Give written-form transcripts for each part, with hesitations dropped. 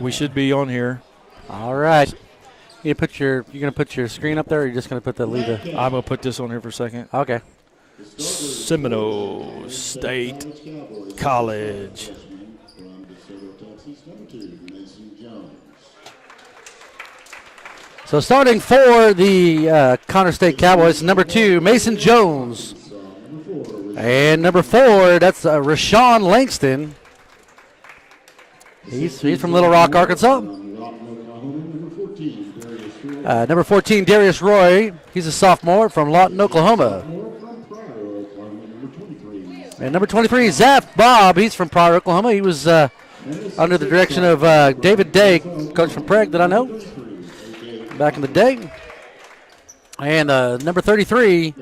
We should be on here. All right. You're gonna put your screen up there, or you're just gonna put the lead? I'm gonna put this on here for a second. Okay. Seminole State College. So starting for the Connor State Cowboys, number 2, Mason Jones. And number 4, that's Rashawn Langston. He's from Little Rock, Arkansas. Number 14, Darius Roy. He's a sophomore from Lawton, Oklahoma. And number 23, Zaf Bob. He's from Pryor, Oklahoma. He was under the direction of David Day, coach from Preg that I know back in the day. And number 33,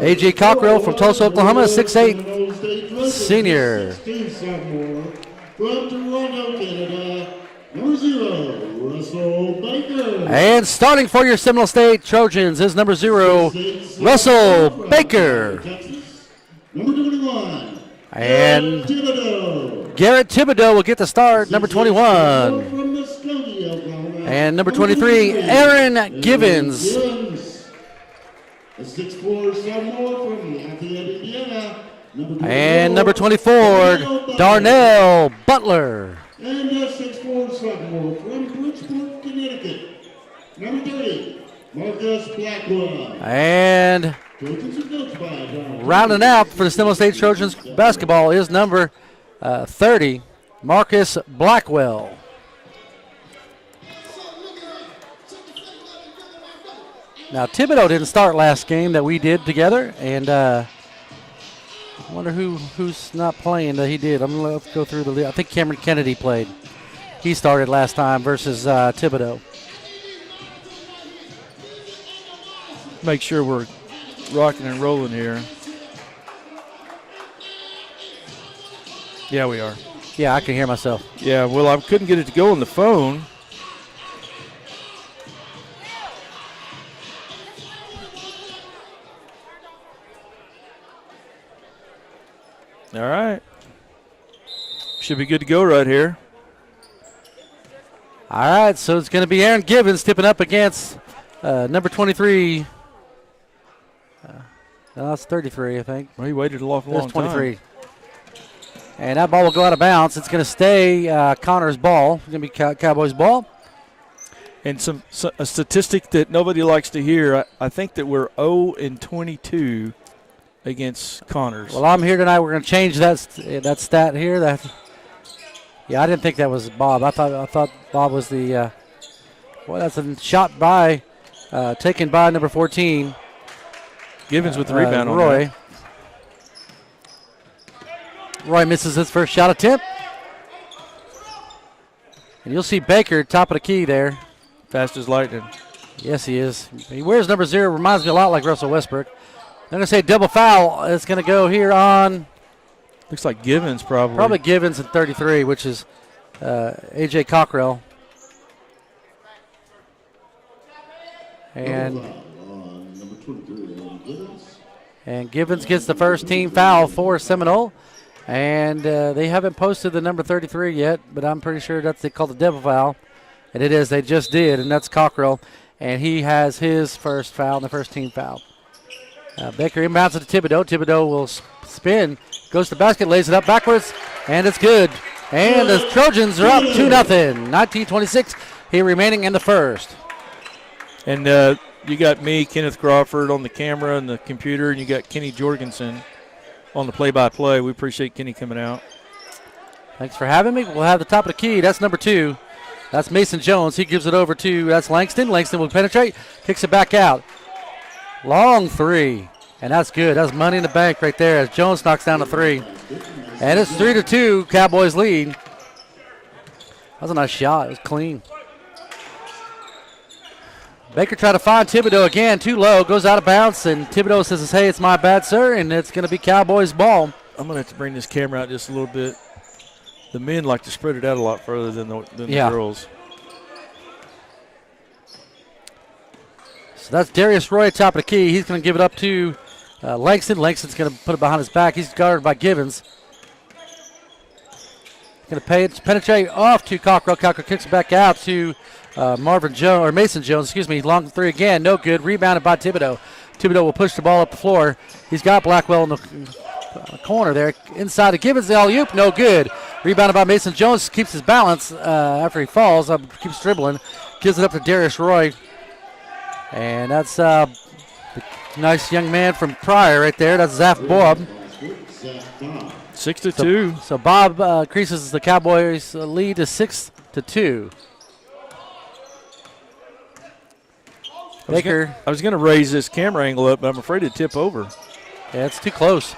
A.J. Cockrell from Tulsa, Oklahoma, 6'8", senior. From Toronto, Canada, number 0, Russell Baker. And starting for your Seminole State Trojans is number 0, Russell Baker. Number 21, And Thibodeau. Garrett Thibodeau will get the start, number 21. From Muskogee, Oklahoma. And number 23, Aaron Givens. A 6'4" sophomore from Lafayette, Indiana. And number 24, Darnell Butler. And a 6'4" sophomore from Bridgeport, Connecticut. Number 30, Marcus Blackwell. And Trojans are coached by rounding out for the Seminole State Trojans basketball is number 30, Marcus Blackwell. Now, Thibodeau didn't start last game that we did together, and I wonder who's not playing that he did. I'm going to go through the list. I think Cameron Kennedy played. He started last time versus Thibodeau. Make sure we're rocking and rolling here. Yeah, we are. Yeah, I can hear myself. Yeah, well, I couldn't get it to go on the phone. All right. Should be good to go right here. All right, so it's going to be Aaron Givens tipping up against number 23. No, that's 33, I think. Well, he waited a long That's 23. time. And that ball will go out of bounds. It's going to stay Connor's ball. It's going to be Cowboys' ball. And a statistic that nobody likes to hear, I think that we're 0-22 against Connors. Well, I'm here tonight. We're going to change that stat here. Yeah, I didn't think that was Bob. I thought Bob was the. Well, that's a shot by, taken by number 14. Givens with the rebound on Roy. that. Roy misses his first shot attempt. And you'll see Baker top of the key there. Fast as lightning. Yes, he is. He wears number 0. Reminds me a lot like Russell Westbrook. I'm going to say double foul. It's going to go here on. Looks like Givens probably. Probably Givens at 33, which is A.J. Cockrell. And Givens gets the first team foul for Seminole. And they haven't posted the number 33 yet, but I'm pretty sure they called the double foul. And it is. They just did, and that's Cockrell. And he has his first foul, the first team foul. Baker inbounds it to Thibodeau. Thibodeau will spin, goes to the basket, lays it up backwards, and it's good. And the Trojans are up 2-0. 19-26 here remaining in the first. And you got me, Kenneth Crawford, on the camera and the computer, and you got Kenny Jorgensen on the play-by-play. We appreciate Kenny coming out. Thanks for having me. We'll have the top of the key. That's number 2. That's Mason Jones. He gives it over to, that's Langston. Langston will penetrate, kicks it back out. Long 3, and that's good. That's money in the bank right there as Jones knocks down a 3. And it's 3-2, Cowboys lead. That was a nice shot. It was clean. Baker tried to find Thibodeau again, too low, goes out of bounds, and Thibodeau says, hey, it's my bad, sir, and it's going to be Cowboys ball. I'm going to have to bring this camera out just a little bit. The men like to spread it out a lot further than the girls. So that's Darius Roy, top of the key. He's going to give it up to Langston. Langston's going to put it behind his back. He's guarded by Givens. Going to penetrate off to Cockrell. Cockrell kicks it back out to Mason Jones. Long three again. No good. Rebounded by Thibodeau. Thibodeau will push the ball up the floor. He's got Blackwell in the corner there. Inside to Gibbons. The alley-oop. No good. Rebounded by Mason Jones. Keeps his balance after he falls. Keeps dribbling. Gives it up to Darius Roy. And that's the nice young man from Pryor right there. That's Zaf Bob. 6-2. So Bob increases the Cowboys' lead to 6-2. Baker. I was going to raise this camera angle up, but I'm afraid it'd tip over. Yeah, it's too close.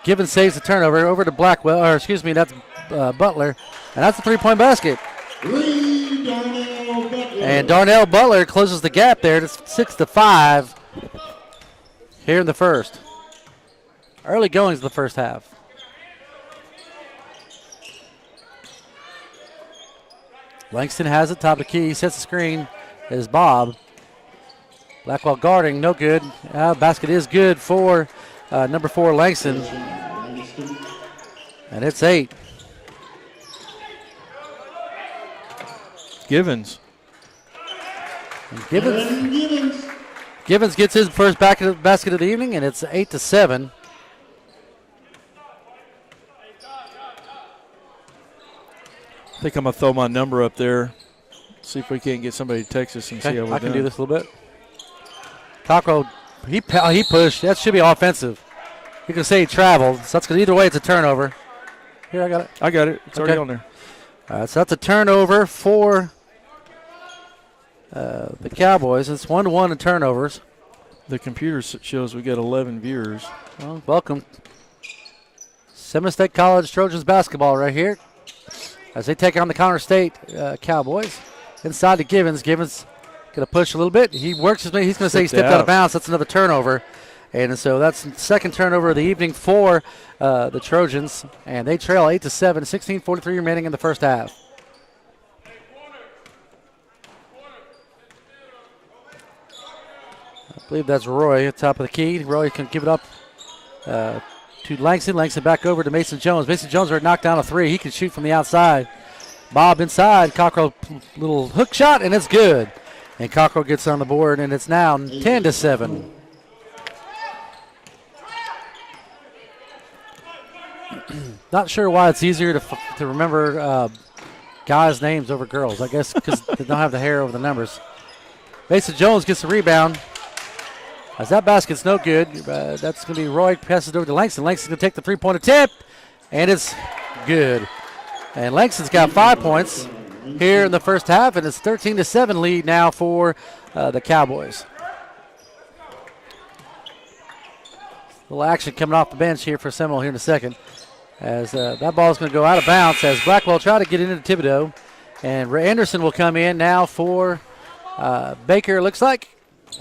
Gibbons saves the turnover over to Blackwell, that's Butler, and that's a three-point basket. And Darnell Butler closes the gap there. It's 6-5 here in the first. Early goings of the first half. Langston has it, top of the key, sets the screen, is Bob. Blackwell guarding, no good. Basket is good for number 4, Langston. And it's 8. Givens. Givens gets his first basket of the evening, and it's 8-7. I think I'm going to throw my number up there. See if we can't get somebody to text us and see how we're doing. I can do this a little bit. Cockrell, he pushed. That should be offensive. You can say he traveled. So that's because either way it's a turnover. Here, I got it. I got it. It's already on there. All right, so that's a turnover for the Cowboys. It's 1-1 in turnovers. The computer shows we got 11 viewers. Well, welcome. Seminole State College Trojans basketball right here as they take on the Connor State Cowboys. Inside to Givens. Givens going to push a little bit. He works his way. He's going to say he stepped out of bounds. That's another turnover. And so that's the second turnover of the evening for the Trojans. And they trail 8-7, 16:43 remaining in the first half. I believe that's Roy at top of the key. Roy can give it up to Langston. Langston back over to Mason Jones. Mason Jones already knocked down a three. He can shoot from the outside. Bob inside. Cockrell, little hook shot, and it's good. And Cockrell gets on the board, and it's now 10-7. Not sure why it's easier to remember guys' names over girls. I guess because they don't have the hair over the numbers. Mason Jones gets the rebound. As that basket's no good, that's going to be Roy. Passes it over to Langston. Langston's going to take the three-pointer tip, and it's good. And Langston's got 5 points here in the first half, and it's 13-7 lead now for the Cowboys. A little action coming off the bench here for Seminole here in a second. As that ball is going to go out of bounds as Blackwell try to get into Thibodeau. And Ray Anderson will come in now for Baker, it looks like.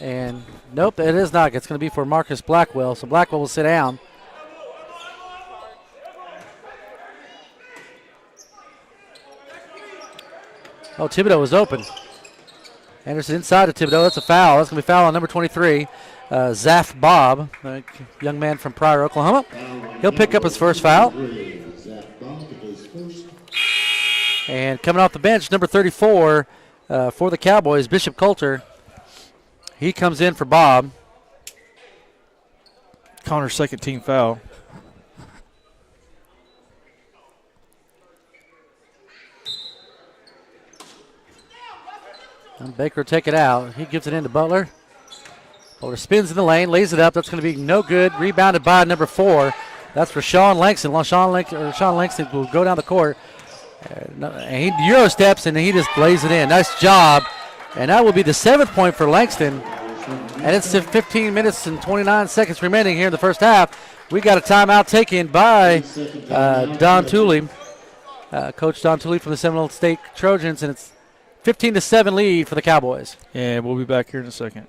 And nope, it is not. It's going to be for Marcus Blackwell. So Blackwell will sit down. Oh, Thibodeau was open. Anderson inside of Thibodeau. That's a foul. That's going to be foul on number 23, Zaf Bob, a young man from Pryor, Oklahoma. He'll pick up his first foul. And coming off the bench, number 34 for the Cowboys, Bishop Coulter. He comes in for Bob. Connor's second team foul. And Baker will take it out. He gives it in to Butler. Butler spins in the lane, lays it up. That's going to be no good. Rebounded by number 4. That's for Sean Langston. Sean Langston will go down the court. And he Euro steps and he just lays it in. Nice job. And that will be the 7th point for Langston. And it's 15 minutes and 29 seconds remaining here in the first half. We got a timeout taken by Don Tooley, Coach Don Tooley from the Seminole State Trojans, and it's 15-7 lead for the Cowboys. And we'll be back here in a second.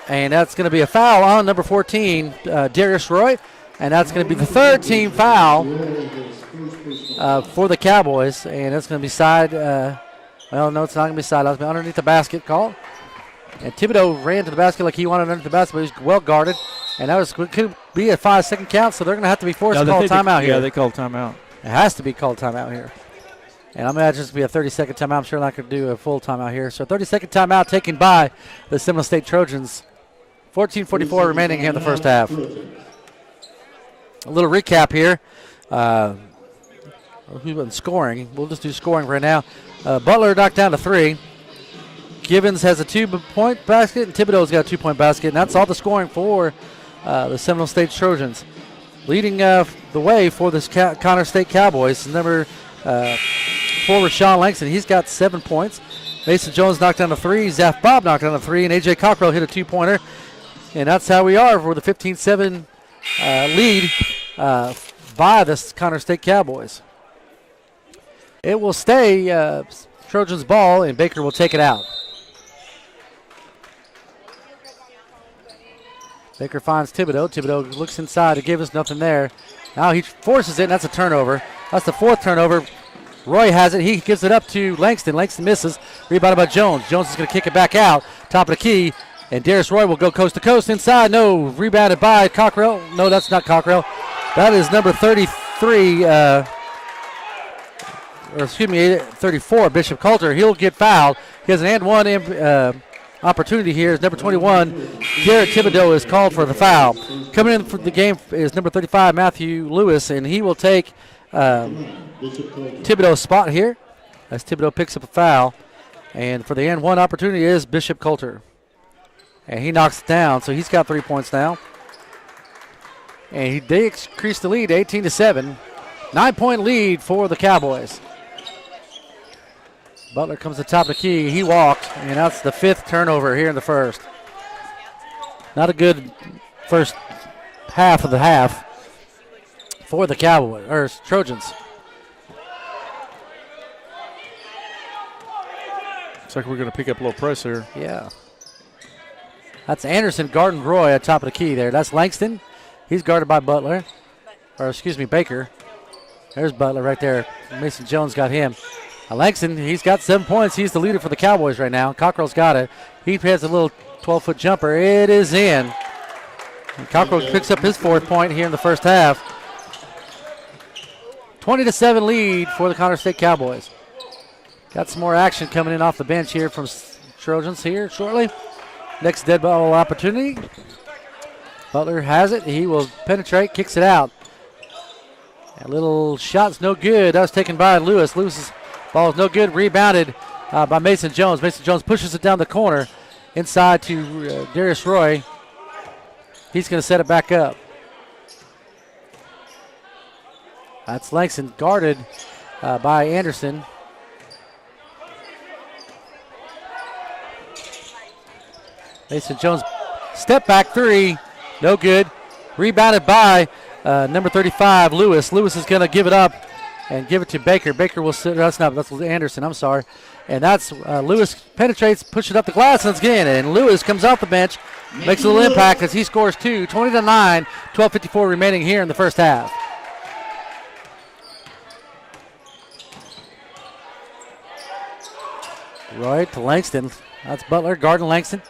And that's going to be a foul on number 14, Darius Roy. And that's going to be the third team foul for the Cowboys. And that's going to be side. Well, no, it's not going to be side. It's going to be underneath the basket call. And Thibodeau ran to the basket like he wanted underneath the basket, but he was well guarded. And that could be a 5-second count, so they're going to have to be forced to call timeout here. Yeah, they called timeout. It has to be called timeout here. And I'm imagine it's going to be a 30-second timeout. I'm sure not going to do a full timeout here. So 30-second timeout taken by the Seminole State Trojans. 14:44 remaining here in the first half. A little recap here. Who's been scoring? We'll just do scoring right now. Butler knocked down to 3. Givens has a 2-point basket, and Thibodeau's got a 2-point basket. And that's all the scoring for the Seminole State Trojans. Leading the way for this Connor State Cowboys is number 4, Rashawn Langston. He's got 7 points. Mason Jones knocked down a 3. Zaf Bob knocked down a 3. And A.J. Cockrell hit a 2-pointer. And that's how we are for the 15-7 lead by the Connor State Cowboys. It will stay Trojans ball, and Baker will take it out. Baker finds Thibodeau. Thibodeau looks inside to give us nothing there. Now he forces it, and that's a turnover. That's the 4th turnover. Roy has it. He gives it up to Langston. Langston misses. Rebounded by Jones. Jones is going to kick it back out. Top of the key. And Darius Roy will go coast to coast inside. No. Rebounded by Cockrell. No, that's not Cockrell. That is number 33, 34, Bishop Coulter. He'll get fouled. He has an and one opportunity here. Number 21, Garrett Thibodeau, is called for the foul. Coming in for the game is number 35, Matthew Lewis, and he will take Thibodeau's spot here as Thibodeau picks up a foul. And for the and one opportunity is Bishop Coulter. And he knocks it down, so he's got 3 points now. And they increased the lead 18-7. 9-point lead for the Cowboys. Butler comes to the top of the key. He walked, and that's the 5th turnover here in the first. Not a good first half of the half for the Cowboys, or Trojans. Looks like we're going to pick up a little press here. Yeah. That's Anderson guarding Roy at top of the key there. That's Langston. He's guarded by Butler. Or, excuse me, Baker. There's Butler right there. Mason Jones got him. Langston, he's got 7 points. He's the leader for the Cowboys right now. Cockrell's got it. He has a little 12-foot jumper. It is in. And Cockrell picks up his 4th point here in the first half. 20-7 lead for the Connor State Cowboys. Got some more action coming in off the bench here from Trojans here shortly. Next dead ball opportunity. Butler has it. He will penetrate, kicks it out. A little shot's no good. That was taken by Lewis. Lewis's ball is no good. Rebounded by Mason Jones. Mason Jones pushes it down the corner inside to Darius Roy. He's going to set it back up. That's Langston guarded by Anderson. Mason Jones step back 3. No good. Rebounded by number 35, Lewis. Lewis is going to give it up and give it to Baker. Baker will sit. That's Anderson. I'm sorry. And that's Lewis penetrates, pushes it up the glass, and it's in. And Lewis comes off the bench, makes a little impact as he scores 2. 20-9, 12:54 remaining here in the first half. Roy to Langston. That's Butler guarding Langston.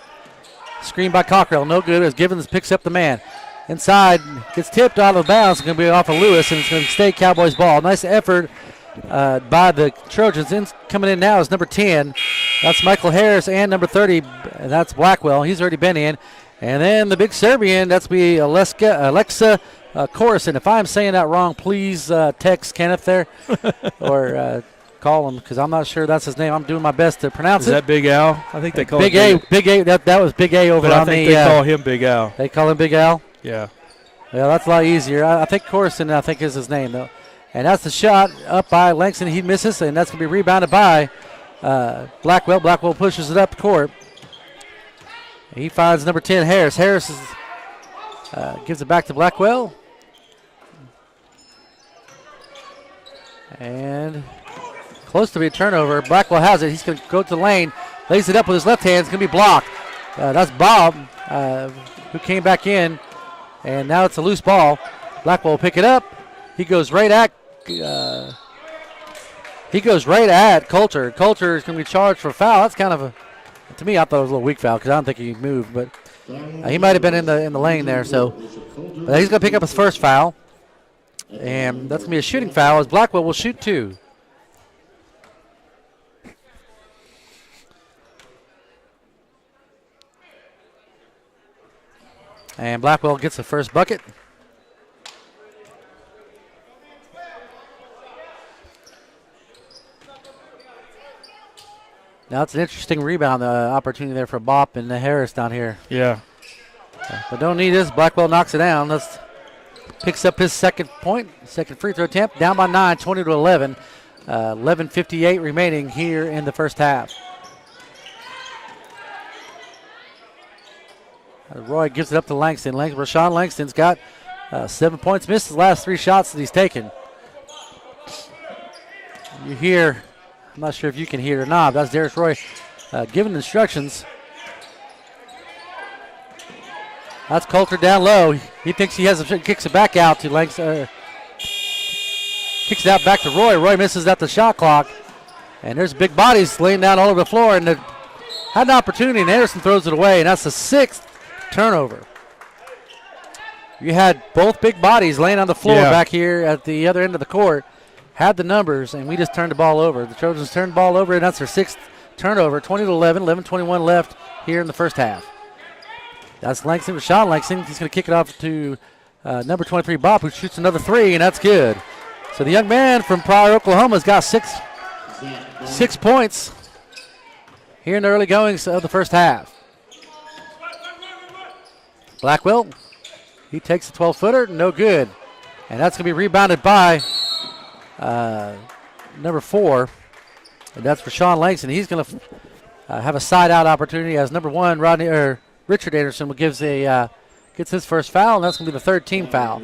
Screen by Cockrell. No good as Givens picks up the man. Inside, gets tipped out of bounds. It's going to be off of Lewis, and it's going to stay Cowboys ball. Nice effort by the Trojans. Coming in now is number 10. That's Michael Harris, and number 30, that's Blackwell. He's already been in. And then the big Serbian, that's be Alexa Corison. If I'm saying that wrong, please text Kenneth there or call him because I'm not sure that's his name. I'm doing my best to pronounce it. Is that Big Al? I think they call Big him Big A. That was Big A over but on I think the. They call him Big Al. They call him Big Al? Yeah. Yeah, that's a lot easier. I think Corson, I think is his name, though. And that's the shot up by Langston. He misses, and that's going to be rebounded by Blackwell. Blackwell pushes it up court. He finds number 10, Harris. Harris gives it back to Blackwell. And close to be a turnover. Blackwell has it. He's going to go to the lane. Lays it up with his left hand. It's going to be blocked. That's Bob who came back in, and now it's a loose ball. Blackwell will pick it up. He goes right at Coulter. Coulter is going to be charged for foul. That's kind of a, to me, I thought it was a little weak foul because I don't think he moved, but he might have been in the lane there. So but he's going to pick up his first foul, and that's going to be a shooting foul as Blackwell will shoot 2. And Blackwell gets the first bucket. Now it's an interesting rebound opportunity there for Bop and Harris down here. Yeah. But don't need this. Blackwell knocks it down. Picks up his second free throw attempt. Down by 9, 20-11. 11:58 remaining here in the first half. Roy gives it up to Langston. Rashawn Langston's got 7 points. Missed his last 3 shots that he's taken. You hear, I'm not sure if you can hear it or not, that's Darius Roy giving instructions. That's Coulter down low. He thinks he has kicks it back out to Langston. Kicks it out back to Roy. Roy misses at the shot clock. And there's big bodies laying down all over the floor. And had an opportunity, and Anderson throws it away. And that's the 6th turnover. You had both big bodies laying on the floor back here at the other end of the court. Had the numbers, and we just turned the ball over. The Trojans turned the ball over, and that's their 6th turnover. 20-11, 11:21 left here in the first half. That's Langston, Rashawn Langston. He's going to kick it off to number 23, Bob, who shoots another 3, and that's good. So the young man from Pryor, Oklahoma's got 6 points here in the early goings of the first half. Blackwell, he takes the 12-footer, no good. And that's going to be rebounded by number 4, and that's Rashawn Langston. He's going to have a side-out opportunity as number 1, Richard Anderson, gets his first foul, and that's going to be the 3rd team foul.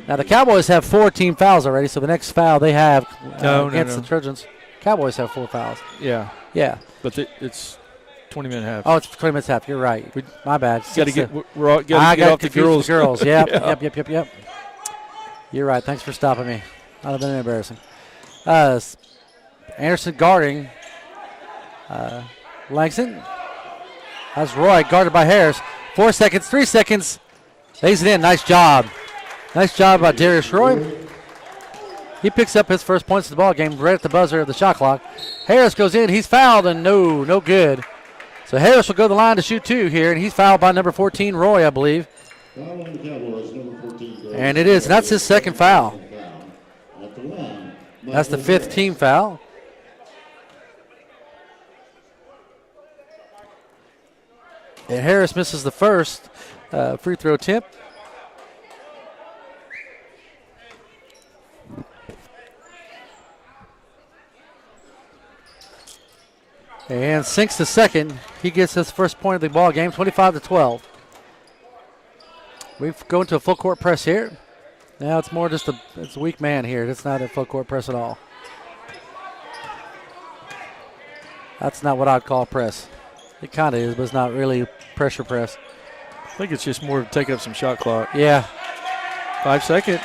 Now, the Cowboys have 4 team fouls already, so the next foul they have against the Trojans. Cowboys have 4 fouls. Yeah. Yeah. But it's 20-minute half. Oh, it's 20 minutes half. You're right. My bad. Got to get off the girls. Yep, Yeah. Yep. You're right. Thanks for stopping me. That would have been embarrassing. Anderson guarding Langston. That's Roy guarded by Harris. 4 seconds, 3 seconds. Lays it in. Nice job. Nice job by Darius Roy. He picks up his first points of the ball game right at the buzzer of the shot clock. Harris goes in. He's fouled, and no good. So Harris will go to the line to shoot 2 here, and he's fouled by number 14, Roy, I believe. And it is. And that's his second foul. That's the 5th team foul. And Harris misses the first free throw attempt. And sinks the second. He gets his first point of the ball game, 25-12. We go into a full court press here. Now it's more just it's a weak man here. It's not a full court press at all. That's not what I'd call press. It kind of is, but it's not really pressure press. I think it's just more to take up some shot clock. Yeah. 5 seconds.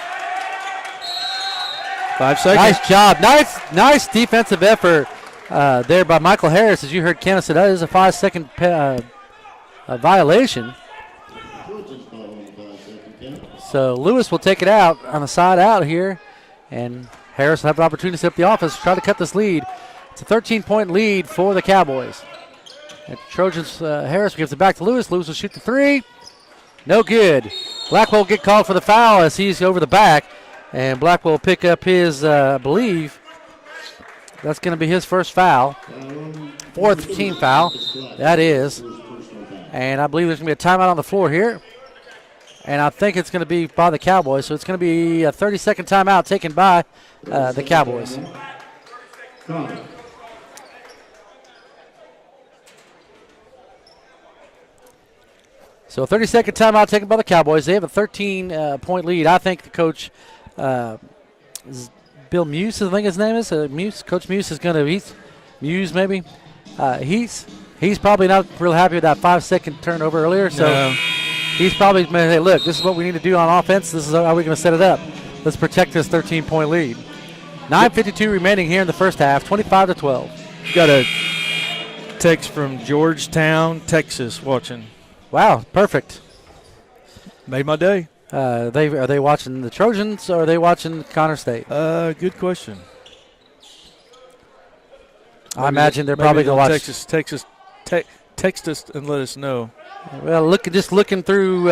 5 seconds. Nice job. Nice defensive effort there by Michael Harris. As you heard Kenneth say, that is a 5-second violation. So Lewis will take it out on the side out here, and Harris will have an opportunity to set up the offense, try to cut this lead. It's a 13-point lead for the Cowboys. And Trojans, Harris gives it back to Lewis. Lewis will shoot the 3. No good. Blackwell will get called for the foul as he's over the back, and Blackwell will pick up his, I believe, that's going to be his first foul. 4th team foul. That is. And I believe there's going to be a timeout on the floor here. And I think it's going to be by the Cowboys. So it's going to be a 30-second timeout taken by the Cowboys. So a 30-second timeout taken by the Cowboys. They have a 13-point lead. I think the coach, Bill Muse, I think his name is. Muse. Coach Muse is going to, Muse maybe. He's He's probably not real happy with that 5-second turnover earlier, so No. he's probably going to say, look, this is what we need to do on offense. This is how we're going to set it up. Let's protect this 13-point lead. 9:52 remaining here in the first half, 25-12. Got a text from Georgetown, Texas, watching. Wow, perfect. Made my day. Are they watching the Trojans or are they watching Connor State? Good question. I imagine they're probably going to watch. Text us and let us know. Well, looking through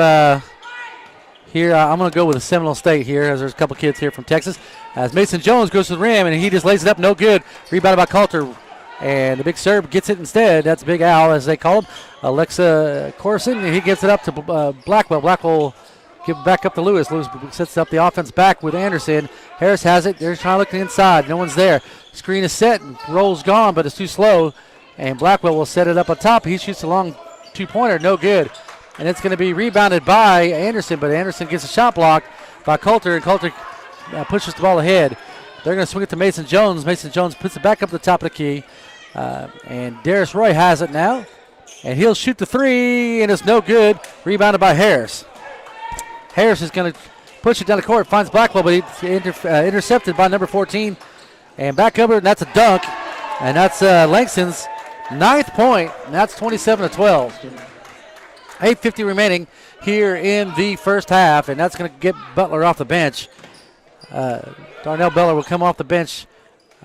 here, I'm going to go with the Seminole State here, as there's a couple kids here from Texas. As Mason Jones goes to the rim, and he just lays it up, no good. Rebounded by Coulter, and the big Serb gets it instead. That's Big Al, as they call him. Alexa Corson, and he gets it up to Blackwell. Blackwell give it back up to Lewis. Lewis sets up the offense back with Anderson. Harris has it. They're trying to look inside. No one's there. Screen is set, and roll's gone, but it's too slow. And Blackwell will set it up on top. He shoots a long two-pointer, no good. And it's going to be rebounded by Anderson, but Anderson gets a shot blocked by Coulter, and Coulter pushes the ball ahead. They're going to swing it to Mason Jones. Mason Jones puts it back up the top of the key. And Darius Roy has it now. And he'll shoot the three, and it's no good. Rebounded by Harris. Harris is going to push it down the court, finds Blackwell, but he's intercepted by number 14. And back over, and that's a dunk. And that's Langston's 9th point, and that's 27-12. 8:50 remaining here in the first half, and that's going to get Butler off the bench. Darnell Beller will come off the bench.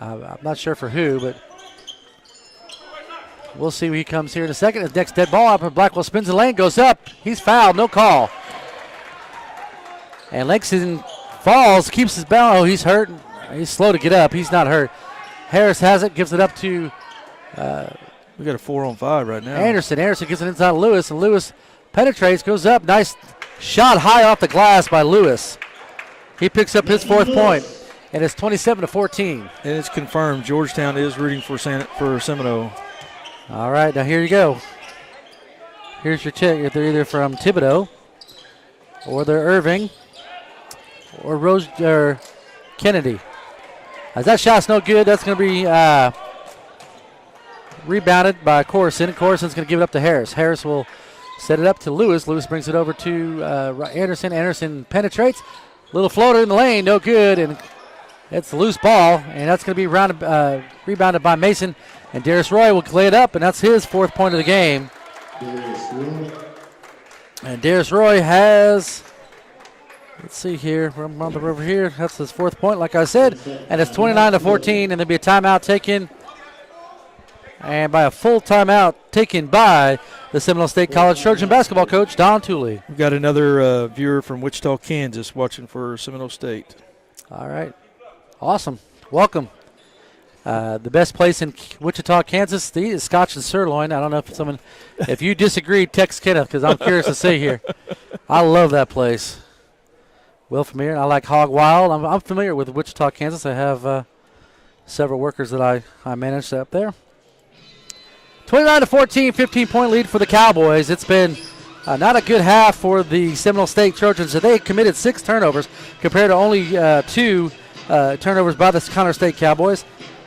I'm not sure for who, but we'll see when he comes here in a second. His next dead ball up, and Blackwell spins the lane, goes up. He's fouled, no call. And Langston falls, keeps his balance. Oh, he's hurt. He's slow to get up. He's not hurt. Harris has it, gives it up to We got a 4-on-5 right now. Anderson. Anderson gets it inside Lewis, and Lewis penetrates, goes up. Nice shot high off the glass by Lewis. He picks up his 4th point, and it's 27-14. And it's confirmed Georgetown is rooting for Seminole. All right, now here you go. Here's your check. They're either from Thibodeau, or they're Irving, or Kennedy. As that shot's no good, that's going to be rebounded by Corson. Corson's going to give it up to Harris. Harris will set it up to Lewis. Lewis brings it over to Anderson. Anderson penetrates. Little floater in the lane, no good, and it's a loose ball, and that's going to be rebounded by Mason. And Darius Roy will lay it up, and that's his 4th point of the game. And Darius Roy has, let's see here, from over here, that's his 4th point, like I said, and it's 29-14, and there'll be a timeout taken. And by a full timeout taken by the Seminole State College Trojan basketball coach, Don Tooley. We've got another viewer from Wichita, Kansas, watching for Seminole State. All right. Awesome. Welcome. The best place in Wichita, Kansas, the Scotch and Sirloin. I don't know if you disagree, text Kenneth, because I'm curious to see here. I love that place. Well familiar. I like Hog Wild. I'm familiar with Wichita, Kansas. I have several workers that I manage up there. 29-14, 15-point lead for the Cowboys. It's been not a good half for the Seminole State Trojans. So they committed 6 turnovers compared to only 2 turnovers by the Connor State Cowboys.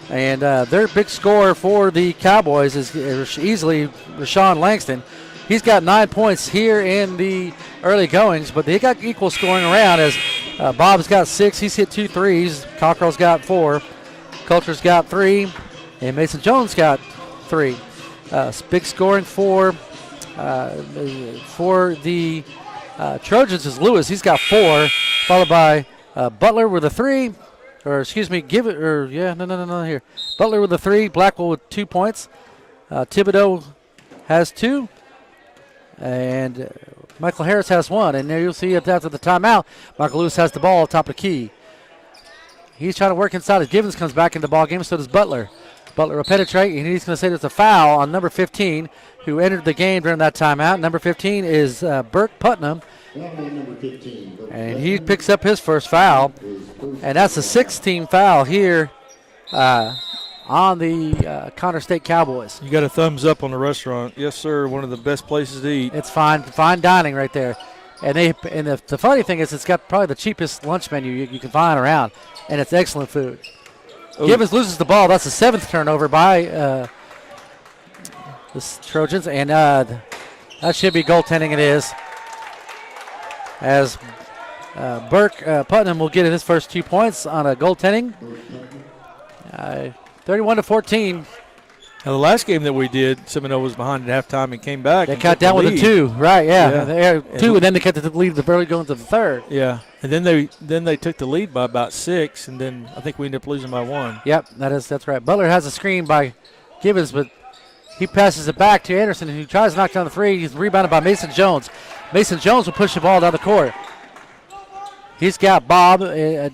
And their big scorer for the Cowboys is easily Rashawn Langston. He's got 9 points here in the early goings, but they got equal scoring around as Bob's got 6. He's hit 2 threes. Cockrell's got 4. Coulter's got 3. And Mason Jones got 3. Big scoring for the Trojans is Lewis. He's got 4, followed by Butler with a 3. Or excuse me, no here. Butler with a 3, Blackwell with 2 points. Thibodeau has 2. And Michael Harris has 1. And there you'll see after the timeout, Michael Lewis has the ball top of the key. He's trying to work inside as Givens comes back in the ball game, so does Butler. Butler will penetrate, and he's going to say there's a foul on number 15, who entered the game during that timeout. Number 15 is Burke Putnam, and he picks up his first foul, and that's a 16 foul here on the Connor State Cowboys. You got a thumbs up on the restaurant. Yes, sir, one of the best places to eat. It's fine dining right there. And the funny thing is it's got probably the cheapest lunch menu you can find around, and it's excellent food. Givens loses the ball. That's the 7th turnover by the the Trojans, and that should be goaltending. It is. As Burke Putnam will get his first 2 points on a goaltending. 31-14. Now, the last game that we did, Seminole was behind at halftime and came back. They cut down with a 2, right? Yeah, They had 2, and then they cut the lead. Barely going to the third. Yeah, and then they took the lead by about 6, and then I think we ended up losing by 1. Yep, that's right. Butler has a screen by Gibbons, but he passes it back to Anderson, who tries to knock down the 3. He's rebounded by Mason Jones. Mason Jones will push the ball down the court. He's got Bob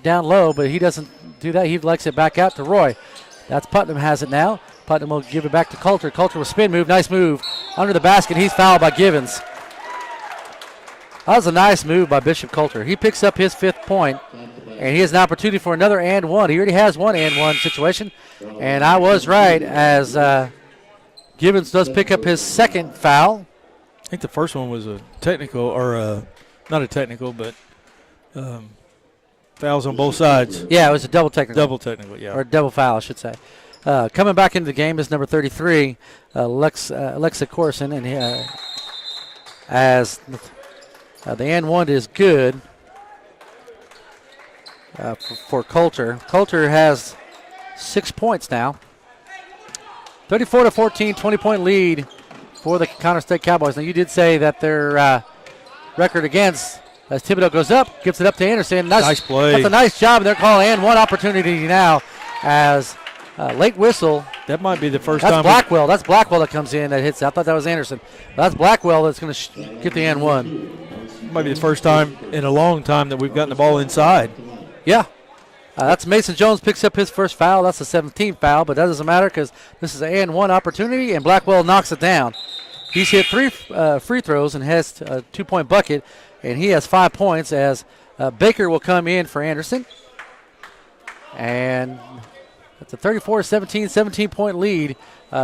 down low, but he doesn't do that. He likes it back out to Roy. That's Putnam has it now. Putnam will give it back to Coulter. Coulter with spin move. Nice move. Under the basket. He's fouled by Givens. That was a nice move by Bishop Coulter. He picks up his 5th point, and he has an opportunity for another and one. He already has one and one situation, and I was right as Givens does pick up his 2nd foul. I think the first one was a technical, or not a technical, but fouls on both sides. Yeah, it was a double technical. Double technical, yeah. Or double foul, I should say. Coming back into the game is number 33, Alexa Corson, and as the and one is good for Coulter. Coulter has 6 points now. 34-14, 20-point lead for the Connor State Cowboys. Now, you did say that their record against, as Thibodeau goes up, gives it up to Anderson. Nice play. That's a nice job, and they're calling and one opportunity now as late whistle. That might be the first That's time. Blackwell. That's Blackwell that comes in that hits it. I thought that was Anderson. That's Blackwell that's going to get the N1. Might be the first time in a long time that we've gotten the ball inside. Yeah. That's Mason Jones picks up his first foul. That's the 17th foul, but that doesn't matter because this is an N1 opportunity, and Blackwell knocks it down. He's hit 3 free throws and has a 2-point bucket, and he has 5 points as Baker will come in for Anderson. And that's a 34-17, 17-point lead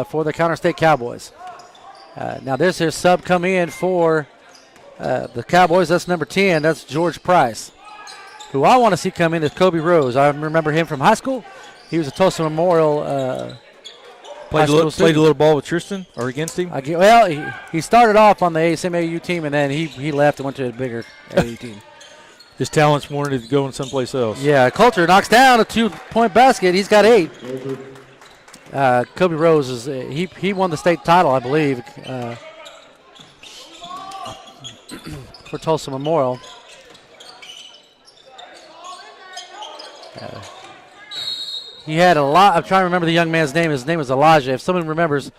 for the Connor State Cowboys. Now there's their sub come in for the Cowboys. That's number 10. That's George Price. Who I want to see come in is Kobe Rose. I remember him from high school. He was a Tulsa Memorial played a little ball with Tristan or against him? He started off on the ASMAU team, and then he left and went to a bigger AU team. His talents wanted to go in someplace else. Yeah, Coulter knocks down a 2-point basket. He's got 8. Kobe Rose is he won the state title, I believe, for Tulsa Memorial. He had a lot. I'm trying to remember the young man's name. His name was Elijah. If someone remembers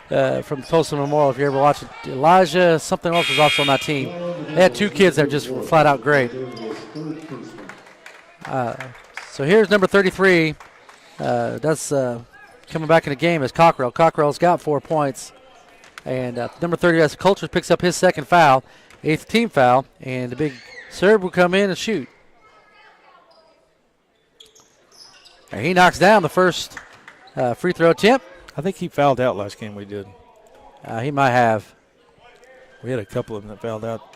from Tulsa Memorial, if you ever watched it, Elijah, something else was also on that team. They had 2 kids that were just flat out great. So here's number 33. That's coming back in the game is Cockrell. Cockrell's got 4 points. And number 30, that's Coulter, picks up his 2nd foul, 8th team foul. And the big Serb will come in and shoot. And he knocks down the first free throw attempt. I think he fouled out last game we did. He might have. We had a couple of them that fouled out.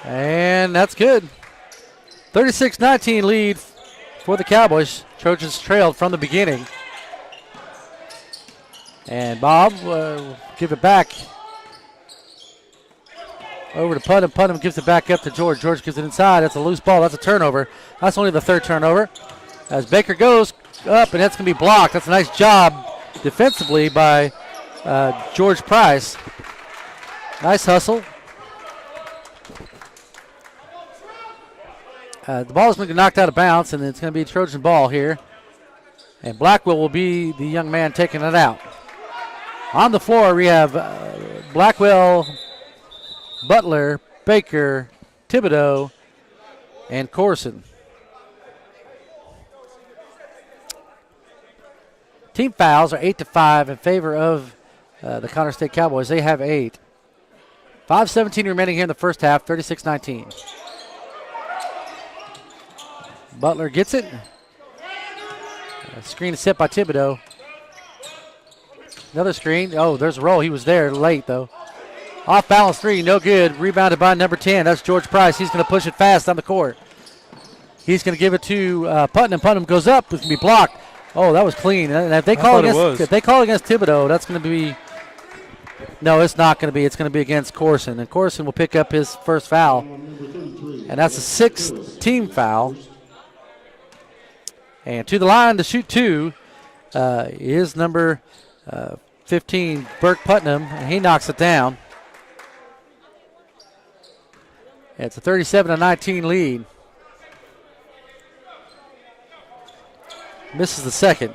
And that's good. 36-19 lead for the Cowboys. Trojans trailed from the beginning. And Bob will give it back over to Putnam. Putnam gives it back up to George. George gives it inside. That's a loose ball. That's a turnover. That's only the 3rd turnover. As Baker goes up, and that's going to be blocked. That's a nice job defensively by George Price. Nice hustle. The ball is going to get knocked out of bounds, and it's going to be a Trojan ball here. And Blackwell will be the young man taking it out. On the floor, we have Blackwell, Butler, Baker, Thibodeau, and Corson. Team fouls are 8-5 in favor of the Connor State Cowboys. They have 8. 5:17 remaining here in the first half, 36-19. Butler gets it. Screen is set by Thibodeau. Another screen. Oh, there's a roll. He was there late, though. Off balance 3, no good. Rebounded by number 10. That's George Price. He's going to push it fast on the court. He's going to give it to Putnam. Putnam goes up. It's going to be blocked. Oh, that was clean. And if they call against Thibodeau, that's going to be. No, it's not going to be. It's going to be against Corson, and Corson will pick up his first foul, and that's a 6th team foul. And to the line to shoot 2 is number 15, Burke Putnam, and he knocks it down. It's a 37-19 lead. Misses the second.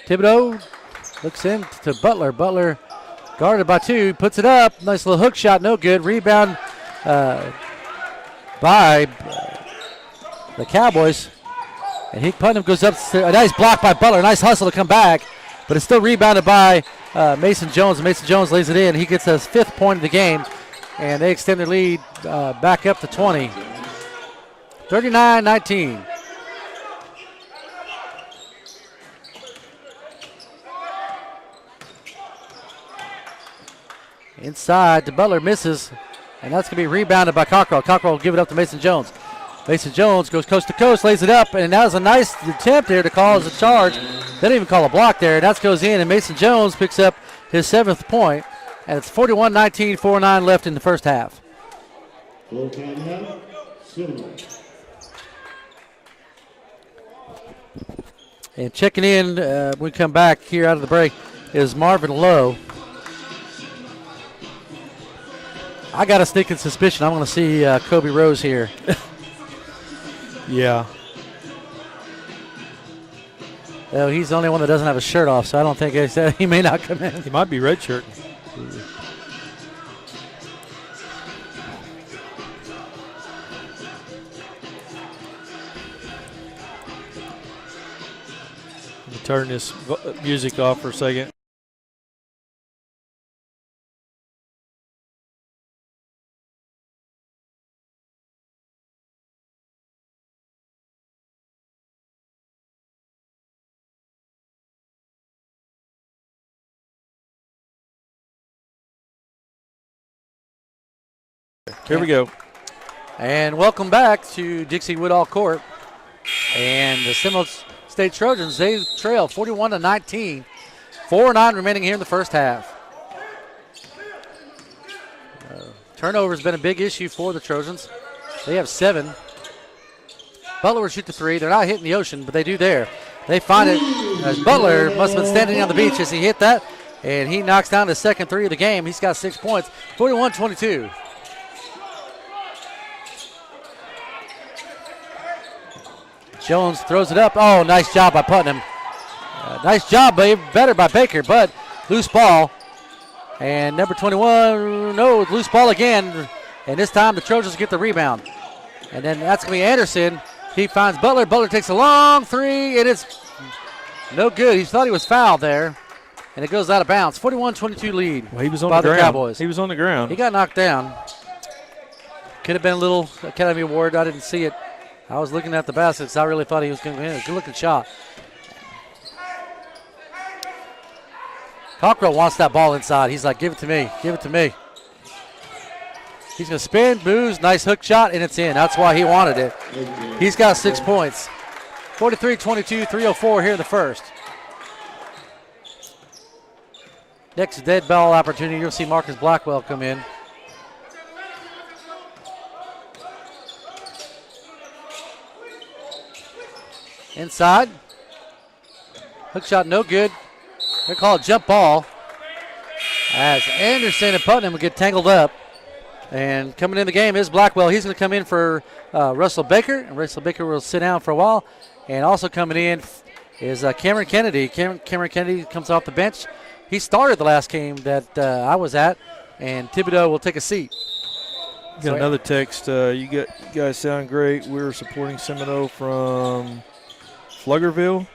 Thibodeau looks in to Butler. Butler guarded by 2, puts it up. Nice little hook shot, no good. Rebound by the Cowboys. And Putnam goes up. A nice block by Butler. Nice hustle to come back. But it's still rebounded by Mason Jones. Mason Jones lays it in. He gets his 5th point of the game. And they extend their lead back up to 20. 39-19. Inside to Butler, misses. And that's going to be rebounded by Cockrell. Cockrell will give it up to Mason Jones. Mason Jones goes coast to coast, lays it up, and that was a nice attempt there to call as a charge. They didn't even call a block there. That goes in, and Mason Jones picks up his 7th point. And it's 41-19, 4-9 left in the first half. Full timeout, Seminole. And checking in when we come back here out of the break is Marvin Lowe. I got a sneaking suspicion I'm going to see Kobe Rose here. Yeah. Oh, he's the only one that doesn't have a shirt off, so I don't think he may not come in. He might be redshirting. Turn this music off for a second. Here we go. And welcome back to Dixie Woodall Court. And the Seminole State Trojans, they trail 41-19. 4-9 remaining here in the first half. Turnover has been a big issue for the Trojans. They have 7. Butler will shoot the 3. They're not hitting the ocean, but they do there. They find it as Butler must have been standing on the beach as he hit that. And he knocks down the second 3 of the game. He's got 6 points, 41-22. Jones throws it up. Oh, nice job by Putnam. Nice job, better by Baker, but loose ball. And number 21, no, loose ball again. And this time the Trojans get the rebound. And then that's going to be Anderson. He finds Butler. Butler takes a long 3, and it's no good. He thought he was fouled there, and it goes out of bounds. 41-22 lead. Well, he was on by the ground. Cowboys. He was on the ground. He got knocked down. Could have been a little Academy Award. I didn't see it. I was looking at the baskets. I really thought he was going to win. Good looking shot. Cockrell wants that ball inside. He's like, give it to me. Give it to me. He's going to spin, moves, nice hook shot, and it's in. That's why he wanted it. He's got 6 points. 43-22, 3:04 here in the first. Next dead ball opportunity, you'll see Marcus Blackwell come in. Inside. Hook shot no good. They call it jump ball. As Anderson and Putnam will get tangled up. And coming in the game is Blackwell. He's going to come in for Russell Baker. And Russell Baker will sit down for a while. And also coming in is Cameron Kennedy. Cameron Kennedy comes off the bench. He started the last game that I was at. And Thibodeau will take a seat. Got another text. You guys sound great. We're supporting Seminole from Fluggerville,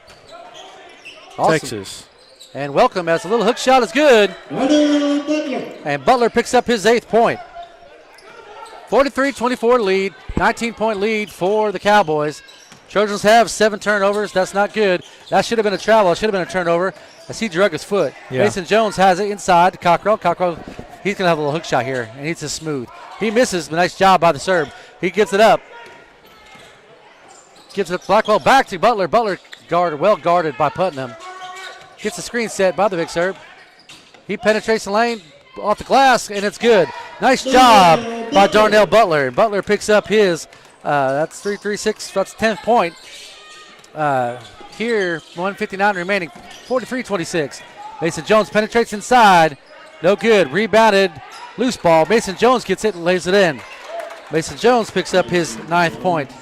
awesome. Texas. And welcome as a little hook shot is good. And Butler picks up his 8th point. 43-24 lead, 19-point lead for the Cowboys. Trojans have 7 turnovers. That's not good. That should have been a travel. It should have been a turnover as he drug his foot. Yeah. Mason Jones has it inside to Cockrell. Cockrell, he's going to have a little hook shot here, and he's just smooth. He misses, but nice job by the Serb. He gets it up. Gives it Blackwell back to Butler. Butler well guarded by Putnam. Gets the screen set by the Big Serb. He penetrates the lane off the glass, and it's good. Nice job by Darnell Butler. Butler picks up his, that's 3-3-6, that's 10th point. Here, 1:59 remaining, 43-26. Mason Jones penetrates inside. No good. Rebounded. Loose ball. Mason Jones gets it and lays it in. Mason Jones picks up his 9th point.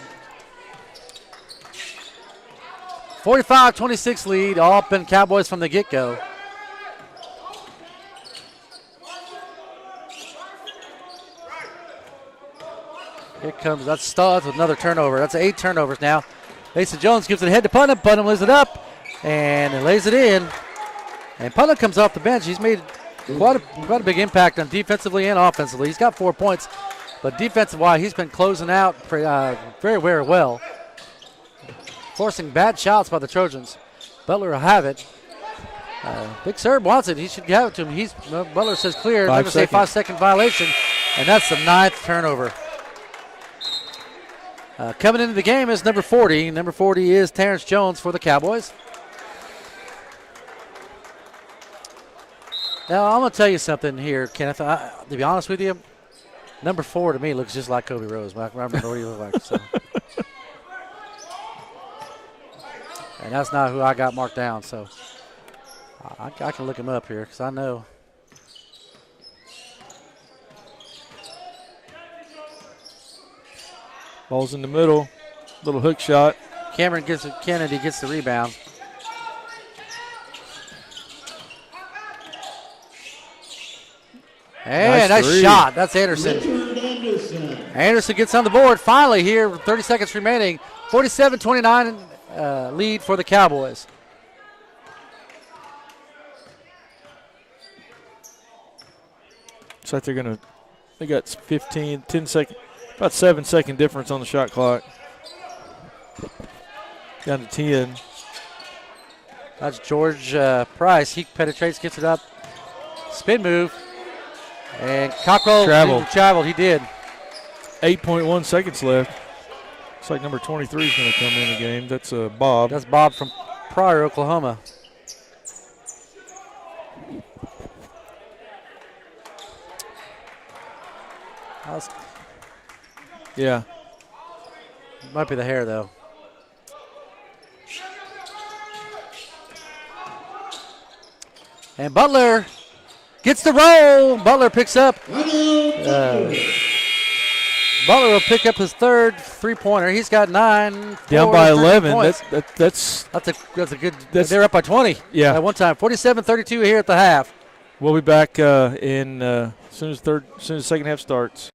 45-26 lead. All up in Cowboys from the get-go. Here comes, that's Studs with another turnover. That's 8 turnovers now. Mason Jones gives it ahead to Putnam. Putnam lays it up and lays it in. And Putnam comes off the bench. He's made quite a big impact on defensively and offensively. He's got 4 points, but defensive-wise, he's been closing out very well, forcing bad shots by the Trojans. Butler will have it. Big Serb wants it. He should have it to him. Butler says clear. They're going to say 5-second violation, and that's the 9th turnover. Coming into the game is number 40. Number 40 is Terrence Jones for the Cowboys. Now, I'm going to tell you something here, Kenneth. To be honest with you, number 4 to me looks just like Kobe Rose. I remember what he looked like. So. And that's not who I got marked down. So I can look him up here because I know. Ball's in the middle. Little hook shot. Kennedy gets the rebound. And nice shot. That's Anderson. Anderson gets on the board finally here with 30 seconds remaining. 47-29 lead for the Cowboys. Looks like they got 10 second, about 7-second difference on the shot clock. Down to 10. That's George Price. He penetrates, gets it up. Spin move. And Cockrell traveled. He did. 8.1 seconds left. Looks like number 23 is going to come in the game. That's Bob. That's Bob from Pryor, Oklahoma. Yeah. Might be the hair, though. And Butler gets the roll. Butler picks up. Butler will pick up his 3rd 3-pointer. He's got 9. Down by 11. That's a good. They're up by 20. Yeah. At one time. 47-32 here at the half. We'll be back in as soon as the second half starts.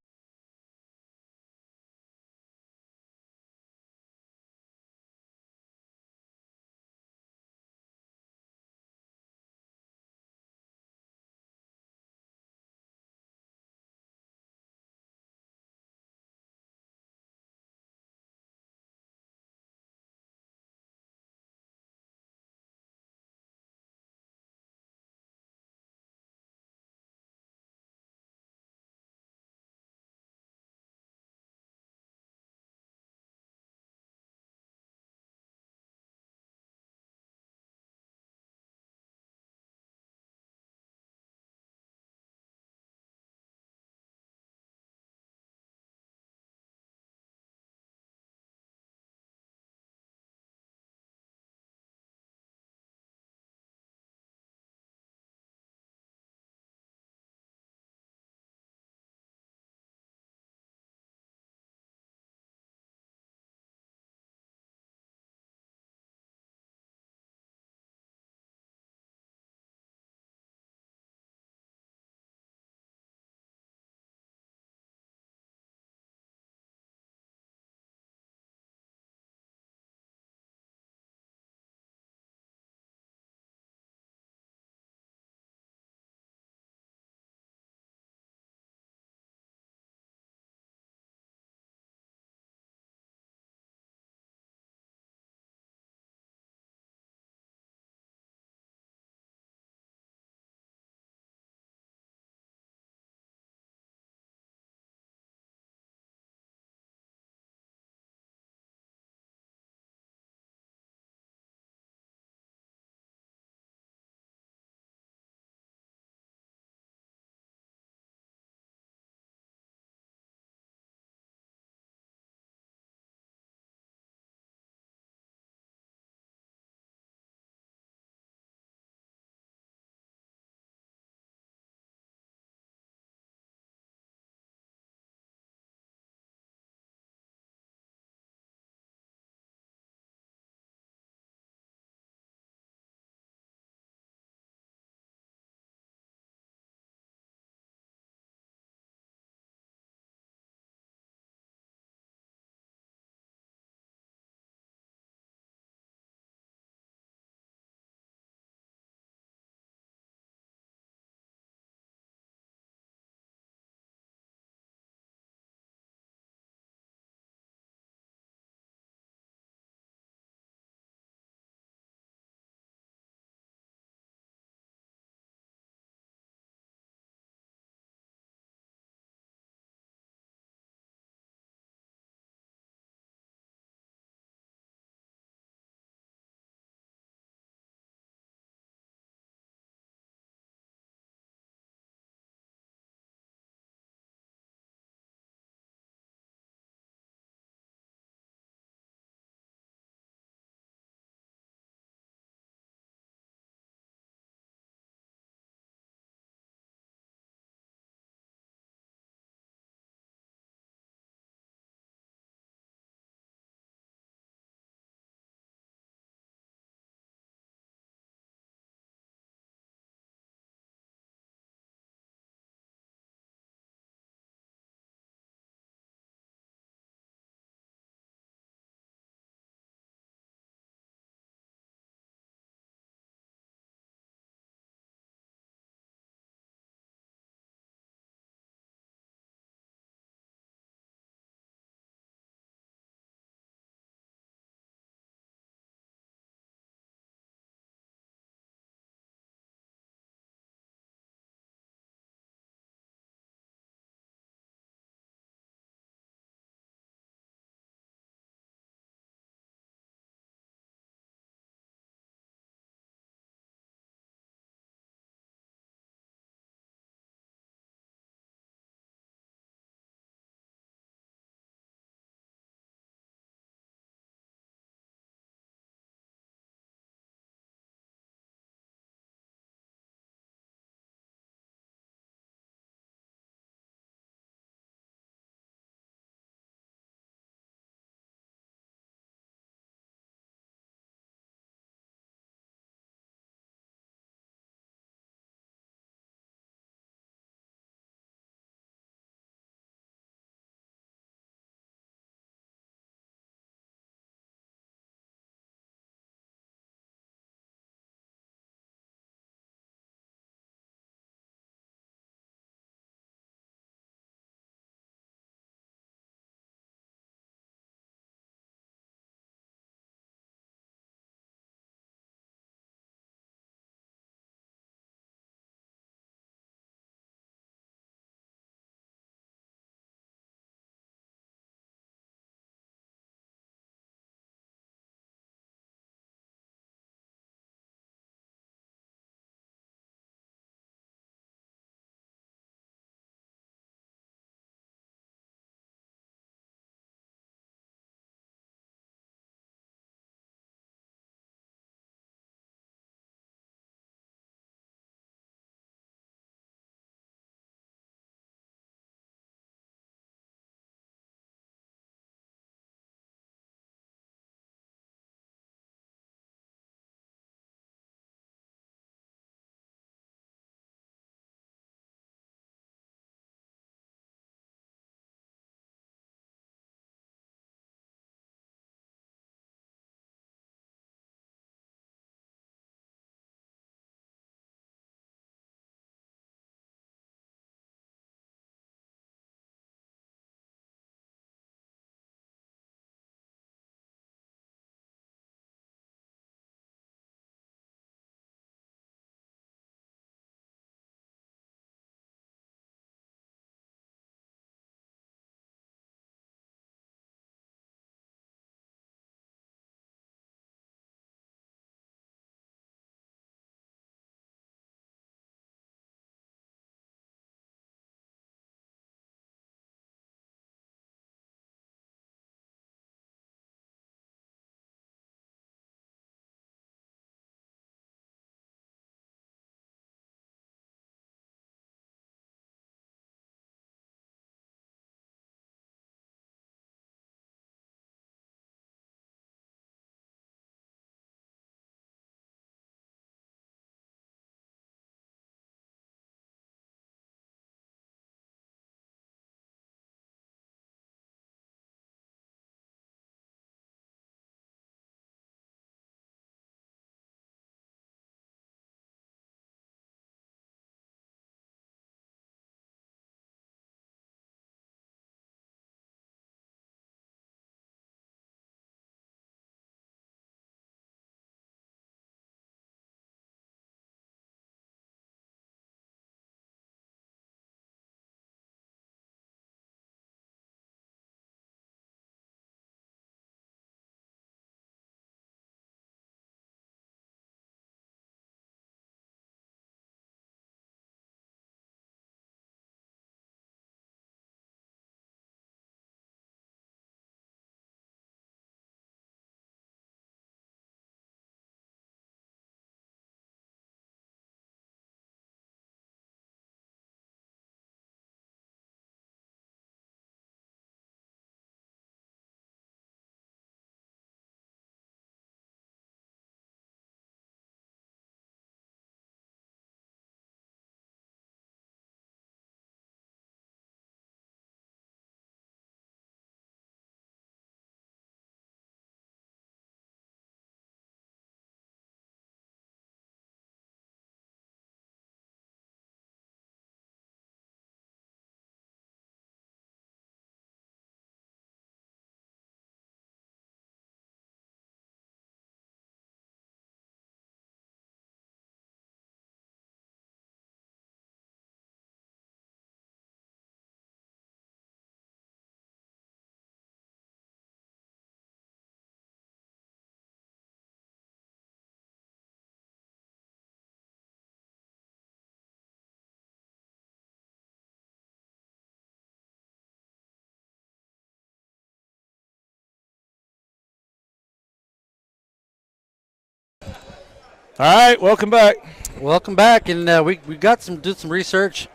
All right, welcome back. Welcome back, and we did some research.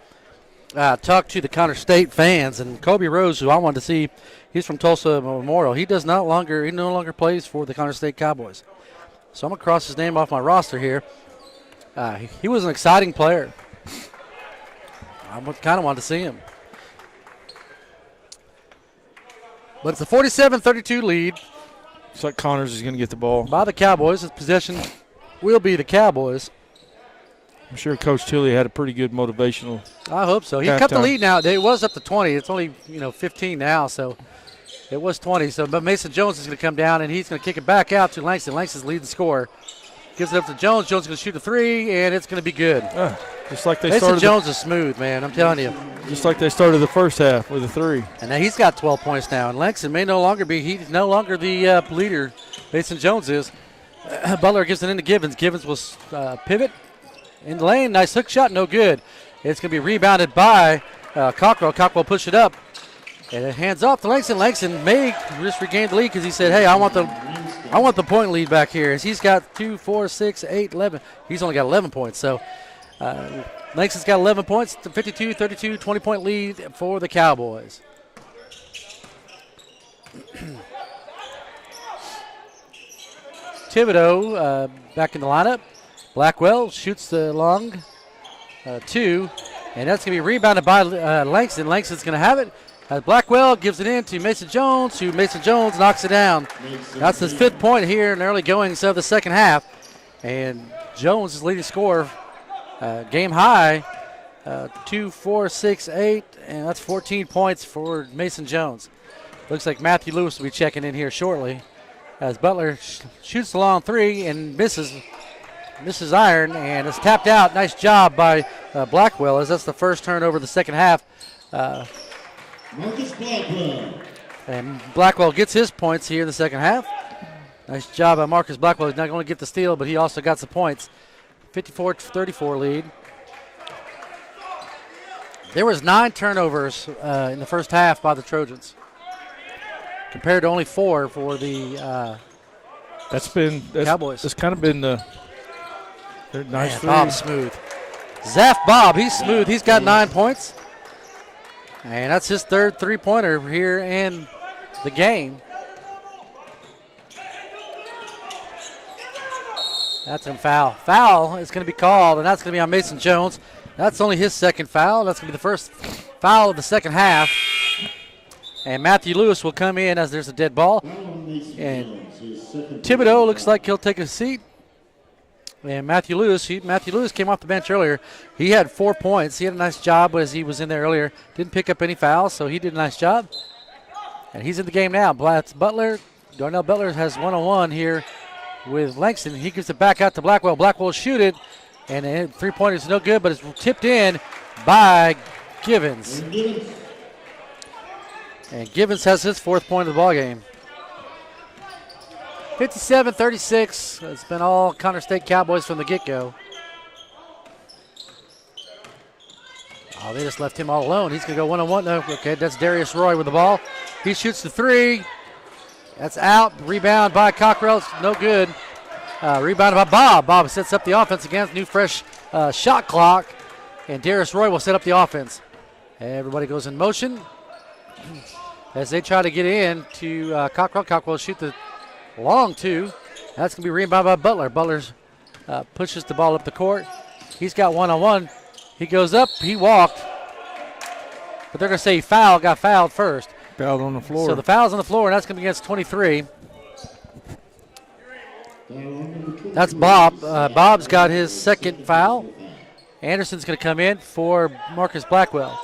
Talked to the Connor State fans, and Kobe Rose, who I wanted to see, he's from Tulsa Memorial. He no longer plays for the Connor State Cowboys. So I'm gonna cross his name off my roster here. He was an exciting player. I kind of wanted to see him. But it's a 47-32 lead. Looks like Connors is going to get the ball. By the Cowboys. His possession will be the Cowboys. I'm sure Coach Tilley had a pretty good motivational. I hope so. He cut the lead now. It was up to 20. It's only 15 now, so it was 20. So, but Mason Jones is going to come down, and he's going to kick it back out to Langston. Langston's leading the score. Gives it up to Jones. Jones is going to shoot a three, and it's going to be good. Just like they Mason started. Jones is smooth, man. I'm telling you. Just like they started the first half with a three. And now he's got 12 points now. And Langston may no longer be. He's no longer the leader. Mason Jones is. Butler gives it into Givens. Givens will pivot in the lane. Nice hook shot. No good. It's going to be rebounded by Cockrell. Cockrell push it up. And it hands off to Langston. Langston may just regain the lead because he said, hey, I want the point lead back here. As he's got 2, 4, 6, 8, 11. He's only got 11 points. So Langston's got 11 points. 52-32, 20-point lead for the Cowboys. Thibodeau back in the lineup. Blackwell shoots the long two. And that's going to be rebounded by Langston. Langston's going to have it. Blackwell gives it in to Mason Jones, who Mason Jones knocks it down. That's his 5th point here in the early goings of the second half. And Jones is leading scorer, game high, 2, 4, 6, 8, and that's 14 points for Mason Jones. Looks like Matthew Lewis will be checking in here shortly as Butler shoots the long three and misses iron, and it's tapped out. Nice job by Blackwell, as that's the first turnover of the second half. Marcus Blackwell. And Blackwell gets his points here in the second half. Nice job by Marcus Blackwell. He's not going to get the steal, but he also got some points. 54-34 lead. There was 9 turnovers in the first half by the Trojans, compared to only 4 for the Cowboys. That's kind of been the nice. Bob's smooth. Zaf Bob, he's smooth. He's got 9 points. And that's his 3rd three-pointer here in the game. That's a foul. Foul is going to be called, and that's going to be on Mason Jones. That's only his 2nd foul. That's going to be the first foul of the second half. And Matthew Lewis will come in as there's a dead ball. And Thibodeau looks like he'll take a seat. And Matthew Lewis came off the bench earlier. He had 4 points. He had a nice job as he was in there earlier. Didn't pick up any fouls, so he did a nice job. And he's in the game now. Darnell Butler has one-on-one here with Langston. He gives it back out to Blackwell. Blackwell will shoot it, and the three-pointer is no good, but it's tipped in by Givens. And Givens has his 4th point of the ballgame. 57-36. It's been all Connor State Cowboys from the get-go. Oh, they just left him all alone. He's going to go one-on-one. No, okay, that's Darius Roy with the ball. He shoots the three. That's out. Rebound by Cockrell. No good. Rebounded by Bob. Bob sets up the offense against new fresh shot clock. And Darius Roy will set up the offense. Everybody goes in motion as they try to get in to Cockrell. Cockrell will shoot the long two. That's going to be rebounded by Butler. Butler pushes the ball up the court. He's got one-on-one. He goes up. He walked. But they're going to say got fouled first. Fouled on the floor. So the foul's on the floor, and that's going to be against 23. That's Bob. Bob's got his 2nd foul. Anderson's going to come in for Marcus Blackwell.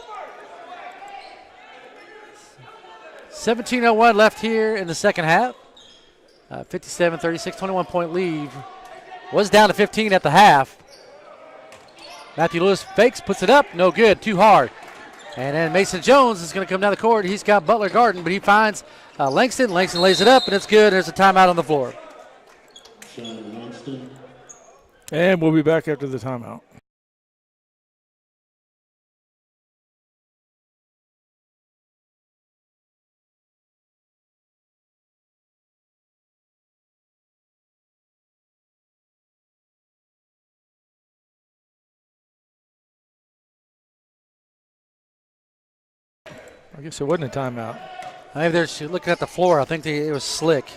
17:01 left here in the second half. 57-36, 21-point lead. Was down to 15 at the half. Matthew Lewis fakes, puts it up. No good, too hard. And then Mason Jones is going to come down the court. He's got Butler guarding, but he finds Langston. Langston lays it up, and it's good. There's a timeout on the floor. And we'll be back after the timeout. I guess it wasn't a timeout. Maybe they're looking at the floor. I think it was slick.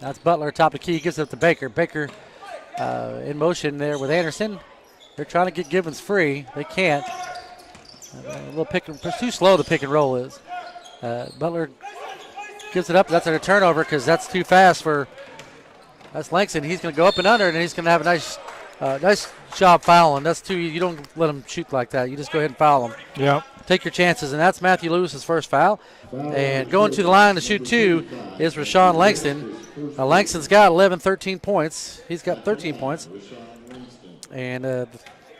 That's Butler, top of the key, gives it to Baker. Baker in motion there with Anderson. They're trying to get Givens free. They can't. A little too slow the pick and roll is. Butler gives it up. That's a turnover because that's too fast for. That's Langston. He's going to go up and under, and he's going to have a nice job fouling. That's two. You don't let him shoot like that. You just go ahead and foul him. Yeah. Take your chances, and that's Matthew Lewis's first foul. And going to the line to shoot two is Rashawn Langston. Langston's got 13 points. He's got 13 points. And the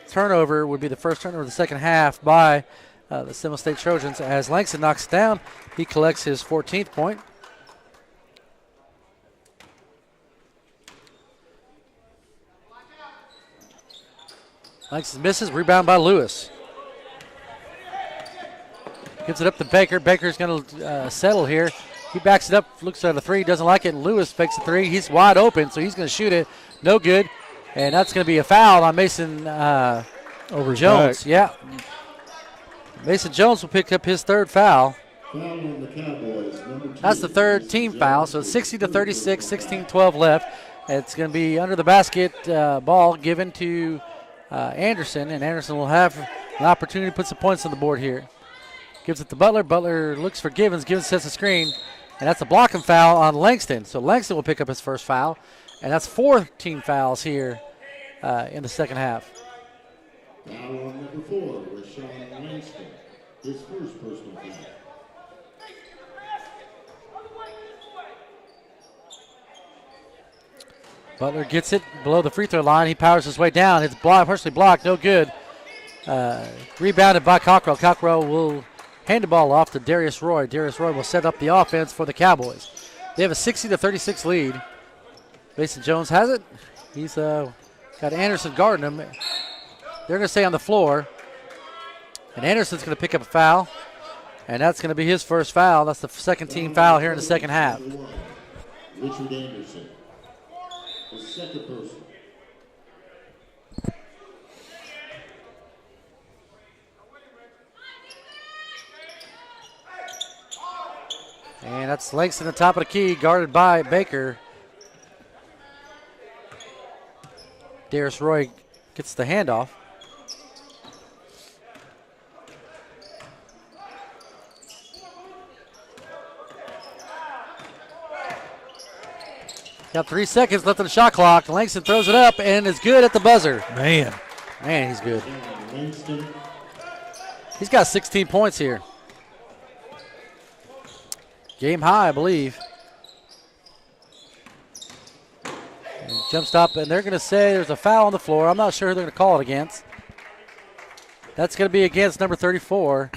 turnover would be the first turnover of the second half by the Seminole State Trojans. As Langston knocks it down, he collects his 14th point. Langston misses, rebound by Lewis. Gives it up to Baker. Baker's going to settle here. He backs it up, looks at a three, doesn't like it. Lewis fakes a three. He's wide open, so he's going to shoot it. No good. And that's going to be a foul on Mason Over Jones. back. Yeah. Mason Jones will pick up his third foul. Foul on the Cowboys, number 2. That's the third team foul, so 60-36, 16-12 left. It's going to be under the basket ball given to Anderson, and Anderson will have an opportunity to put some points on the board here. Gives it to Butler. Butler looks for Givens. Givens sets the screen, and that's a blocking foul on Langston. So Langston will pick up his first foul, and that's 14 fouls here in the second half. Foul on number 4, Rashawn Langston. His first personal foul. Butler gets it below the free throw line. He powers his way down. It's partially blocked. No good. Rebounded by Cockrell. Cockrell will hand the ball off to Darius Roy. Darius Roy will set up the offense for the Cowboys. They have a 60-36 lead. Mason Jones has it. He's got Anderson guarding him. They're going to stay on the floor. And Anderson's going to pick up a foul. And that's going to be his first foul. That's the second team foul here in the second half. Richard Anderson, the second person. And that's Langston at the top of the key, guarded by Baker. Darius Roy gets the handoff. Got 3 seconds left on the shot clock. Langston throws it up and is good at the buzzer. Man, he's good. Langston, He's got 16 points here. Game high, I believe. And jump stop, and they're going to say there's a foul on the floor. I'm not sure who they're going to call it against. That's going to be against number 34,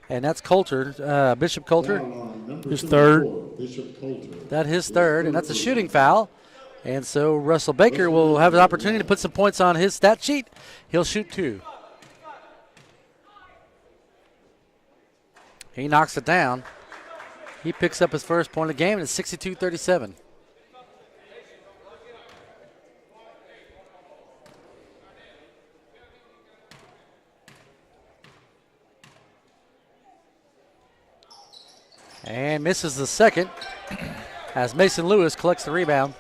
and that's Coulter, Bishop Coulter. foul on number His third. 34, Bishop Coulter. That's his third, and that's a shooting foul. And so Russell Baker will have an opportunity to put some points on his stat sheet. He'll shoot 2. He knocks it down. He picks up his first point of the game, and it's 62-37. And misses the second as Mason Lewis collects the rebound.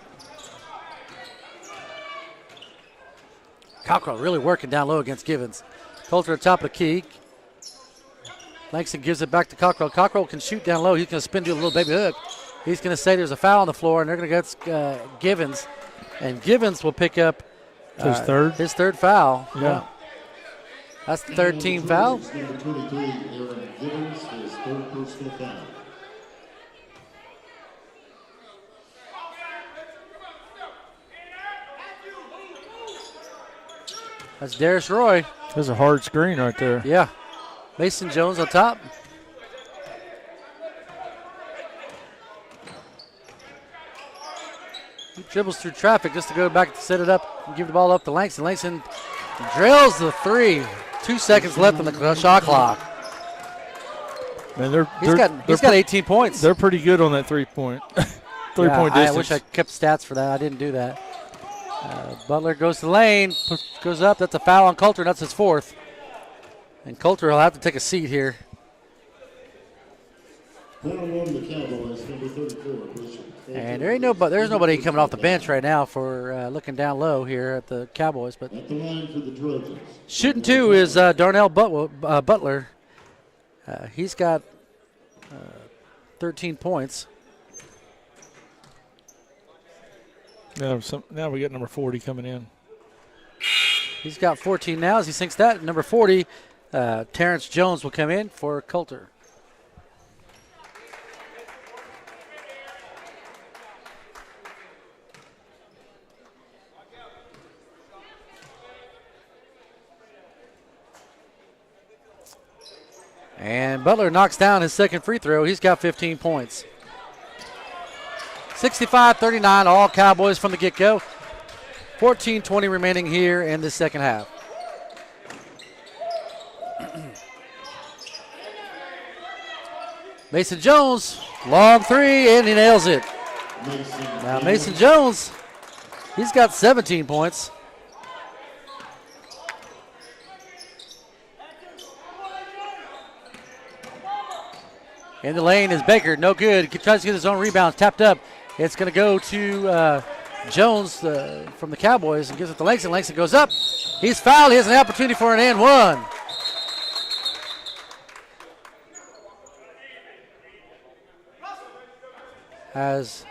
Cockrell really working down low against Givens. Coulter at top of the key. Langston gives it back to Cockrell. Cockrell can shoot down low. He's going to spin, do a little baby hook. He's going to say there's a foul on the floor, and they're going to get Givens. And Givens will pick up his third foul. Yeah. That's the third team foul. Number 23, Aaron Givens, his third personal foul. That's Darius Roy. That's a hard screen right there. Yeah. Mason Jones on top. He dribbles through traffic just to go back to set it up and give the ball up to Langston. Langston drills the 3. 2 seconds left on the shot clock. Man, He's got 18 points. They're pretty good on that 3-point Yeah, distance. I wish I kept stats for that. I didn't do that. Butler goes to the lane, goes up. That's a foul on Coulter. That's his fourth. And Coulter will have to take a seat here. Foul on the Cowboys, number 34. And there's nobody coming off the bench right now for looking down low here at the Cowboys. But at the line for the Trojans. shooting 2 is Darnell Butler. He's got 13 points. Now we got number 40 coming in. He's got 14 now as he sinks that. Number 40, Terrence Jones will come in for Coulter. And Butler knocks down his second free throw. He's got 15 points. 65-39, all Cowboys from the get-go. 14:20 remaining here in the second half. Mason Jones, long three, and he nails it. Now Mason Jones, he's got 17 points. In the lane is Baker, no good. He tries to get his own rebound, tapped up. It's going to go to Jones from the Cowboys and gives it to Langston. Langston goes up. He's fouled. He has an opportunity for an and one. As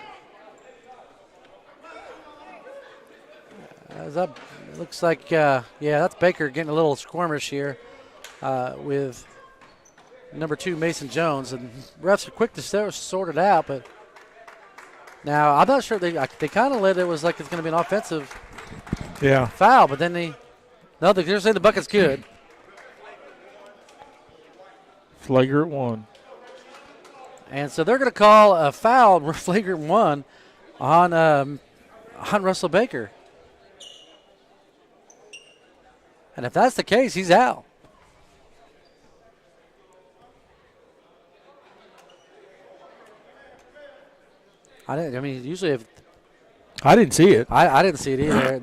up, it looks like, that's Baker getting a little squirmish here with number 2, Mason Jones. And refs are quick to sort it out, but now I'm not sure. They kind of let it was like it's going to be an offensive foul, but then they're saying the bucket's good. Flagrant 1. And so they're going to call a foul, flagrant 1, on Russell Baker. And if that's the case, he's out. Usually if I didn't see it. I didn't see it either.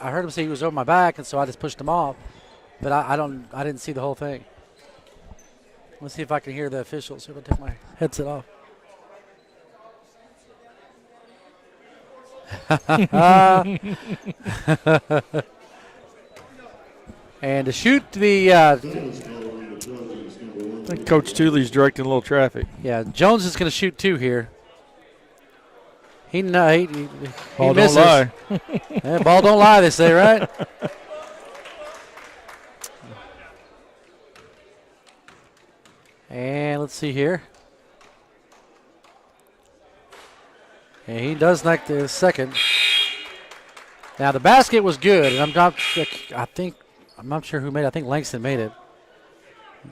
I heard him say he was over my back, and so I just pushed him off. But I didn't see the whole thing. Let's see if I can hear the officials. If I take my headset off. And to shoot the I think Coach Tooley's directing a little traffic. yeah, Jones is going to shoot 2 here. He Ball misses. don't lie. Yeah, ball don't lie, they say, right? And let's see here. And he does knock the second. Now the basket was good, and I'm not sure who made it. I think Langston made it.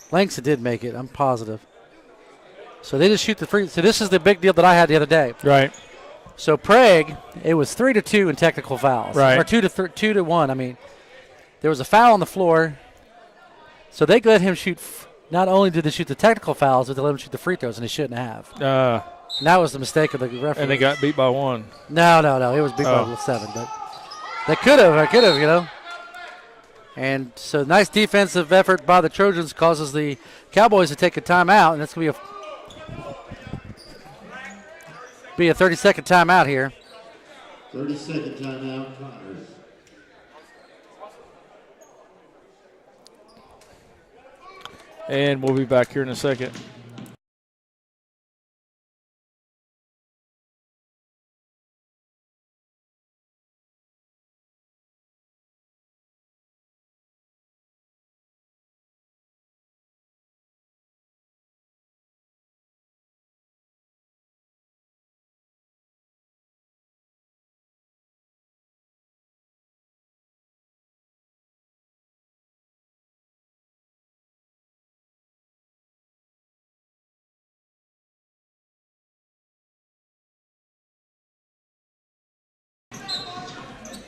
Langston did make it, I'm positive. So they just shoot the free. So this is the big deal that I had the other day. Right. So Prague, it was 3-2 in technical fouls. Right. Or 2-1. I mean, there was a foul on the floor. So they let him shoot. Not only did they shoot the technical fouls, but they let him shoot the free throws, and they shouldn't have. And that was the mistake of the referee. And they got beat by 1. No. It was beat by 7. But they could have, And so nice defensive effort by the Trojans causes the Cowboys to take a timeout, and that's going to be a 30-second timeout here. 30-second timeout, Connors. And we'll be back here in a second.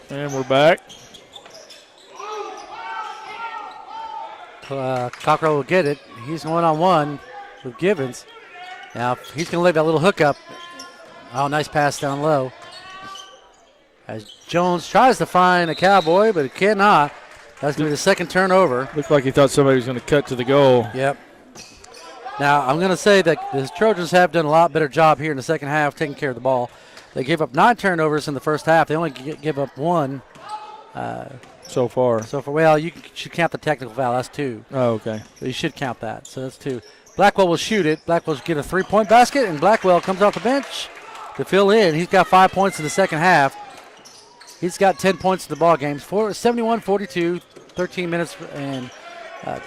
And we're back. Cockrell will get it. He's 1-on-1 with Givens. Now he's going to let that little hook up. Oh, nice pass down low. As Jones tries to find a Cowboy, but he cannot. That's going to be the second turnover. Looked like he thought somebody was going to cut to the goal. Yep. Now, I'm going to say that the Trojans have done a lot better job here in the second half taking care of the ball. They gave up 9 turnovers in the first half. They only give up 1 so far. Well, you should count the technical foul. That's 2. Oh, okay. So you should count that. So that's 2. Blackwell will shoot it. Blackwell's get a 3-point basket, and Blackwell comes off the bench to fill in. He's got 5 points in the second half. He's got 10 points in the ball game. 71-42, 13 minutes and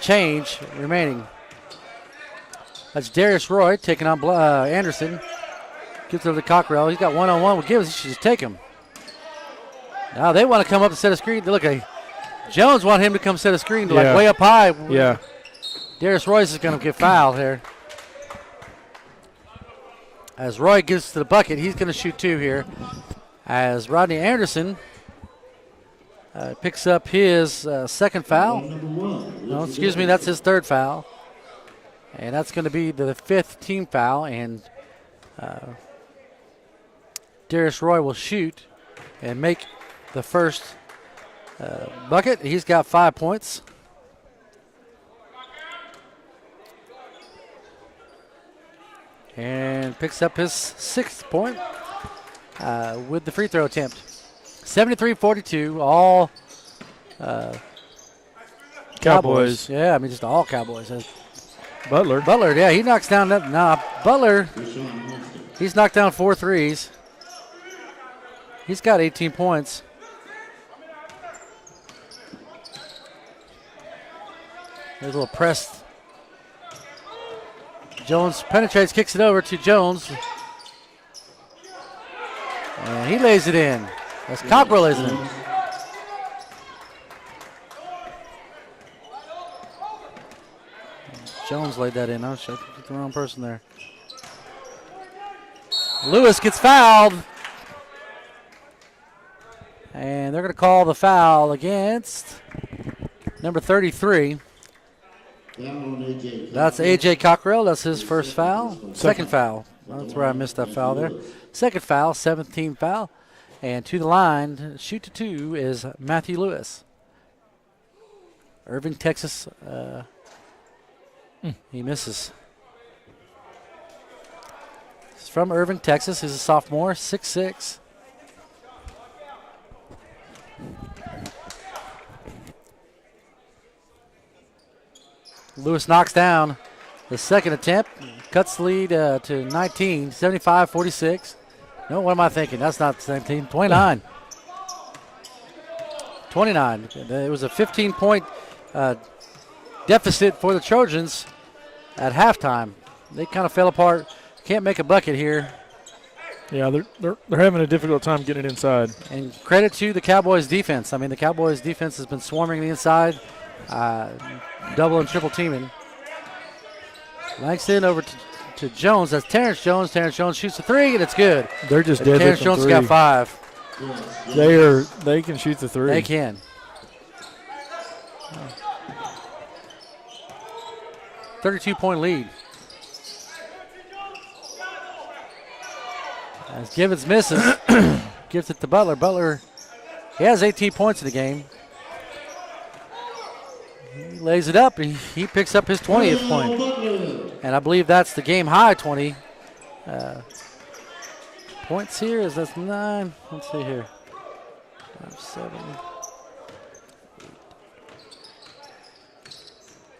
change remaining. That's Darius Roy taking on Anderson. Gets over to Cockrell. He's got one-on-one with Gibbs. He should just take him. Now they want to come up and set a screen. Look, Jones want him to come set a screen like way up high. Yeah. Darius Royce is going to get fouled here. As Roy gets to the bucket, he's going to shoot 2 here. As Rodney Anderson picks up his second foul. No, excuse me, that's his 3rd foul. And that's going to be the 5th team foul. And Darius Roy will shoot and make the first bucket. He's got 5 points. And picks up his 6th point with the free throw attempt. 73-42, all Cowboys. Yeah, I mean just all Cowboys. Butler, yeah, he knocks down that. Nah, Butler, he's knocked down 4 threes. He's got 18 points. There's a little press. Jones penetrates, kicks it over to Jones. And he lays it in. That's Cockrell lays it in. Jones laid that in. I was the wrong person there. Lewis gets fouled. And they're going to call the foul against number 33. That's A.J. Cockrell. That's his first foul. Second foul. That's where I missed that foul there. Second foul, 7th team foul. And to the line, shoot to 2 is Matthew Lewis. Irving, Texas. He misses. He's from Irving, Texas. He's a sophomore, 6'6". Lewis knocks down the second attempt, cuts the lead to 19, 75-46. No, what am I thinking? That's not 17, 29. 29. It was a 15-point deficit for the Trojans at halftime. They kind of fell apart. Can't make a bucket here. Yeah, they're having a difficult time getting it inside. And credit to the Cowboys defense. I mean, the Cowboys defense has been swarming the inside, double and triple teaming. Langston over to Jones. That's Terrence Jones. Terrence Jones shoots a 3, and it's good. They're just And dead. Terrence Jones got 5. They can shoot the 3. They can. 32-point lead. As Givens misses, gives it to Butler. Butler, he has 18 points in the game. He lays it up. He picks up his 20th point. And I believe that's the game high 20. Points here is that's 9. Let's see here. 5, 7.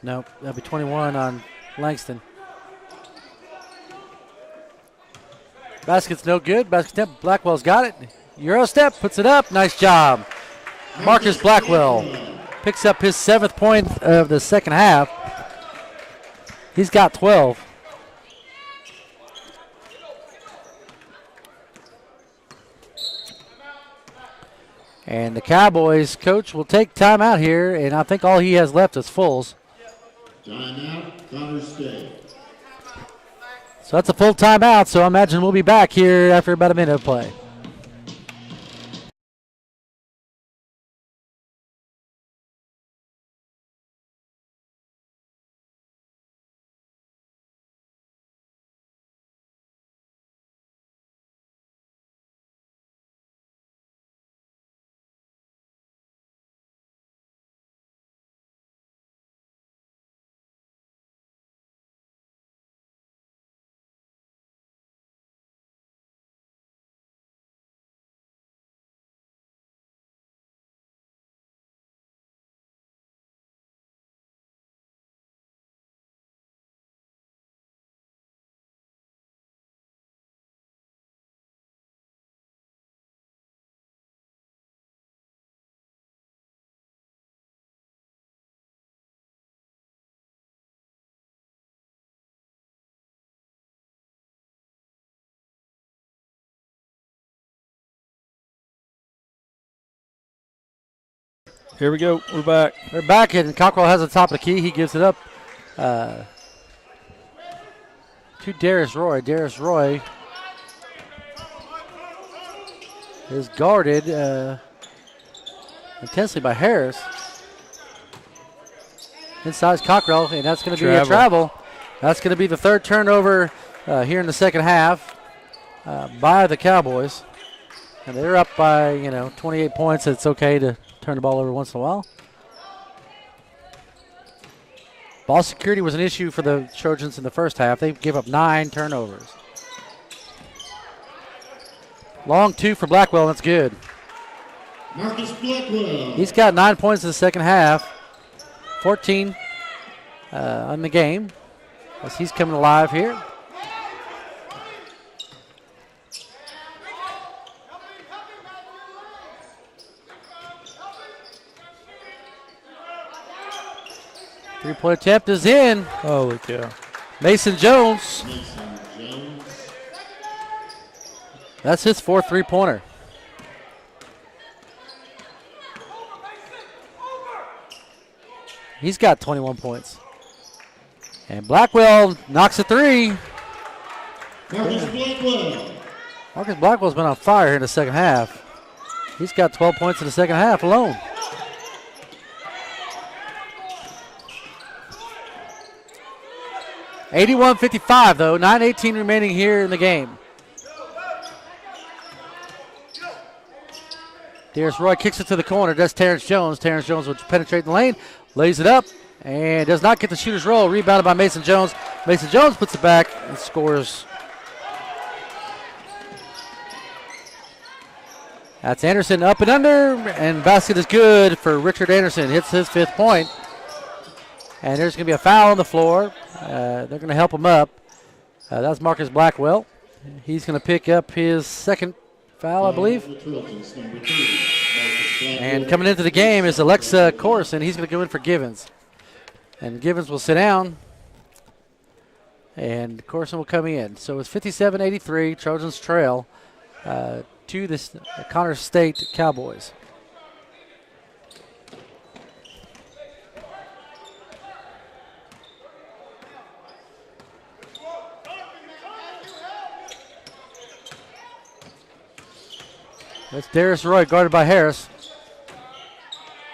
Nope, that'll be 21 on Langston. Basket's no good. Basket step. Blackwell's got it. Euro step, puts it up. Nice job. Marcus Blackwell picks up his 7th point of the second half. He's got 12. And the Cowboys coach will take time out here, and I think all he has left is fulls. Timeout, Connor State. So that's a full timeout, so I imagine we'll be back here after about a minute of play. Here we go. We're back. They're back, and Cockrell has the top of the key. He gives it up to Darius Roy. Darius Roy is guarded intensely by Harris. Inside Cockrell, and that's going to be a travel. That's going to be the third turnover here in the second half by the Cowboys. And they're up by, 28 points. It's okay to turn the ball over once in a while. Ball security was an issue for the Trojans in the first half. They gave up 9 turnovers. Long 2 for Blackwell, that's good. Marcus Blackwell. He's got 9 points in the second half. 14 on the game as he's coming alive here. Three-point attempt is in. Holy cow. Mason Jones. That's his 4th three-pointer. He's got 21 points. And Blackwell knocks a 3. Marcus Blackwell. Marcus Blackwell's been on fire here in the second half. He's got 12 points in the second half alone. (81-55) though, 9:18 remaining here in the game. Darius Roy kicks it to the corner. That's Terrence Jones. Terrence Jones will penetrate the lane, lays it up, and does not get the shooter's roll. Rebounded by Mason Jones. Mason Jones puts it back and scores. That's Anderson up and under, and basket is good for Richard Anderson. Hits his 5th point. And there's going to be a foul on the floor. They're going to help him up. That's Marcus Blackwell. He's going to pick up his 2nd foul, I believe. And coming into the game is Alexa Corson. He's going to go in for Givens. And Givens will sit down. And Corson will come in. So it's 57-83. Trojans trail to the Connors State Cowboys. That's Darius Roy guarded by Harris.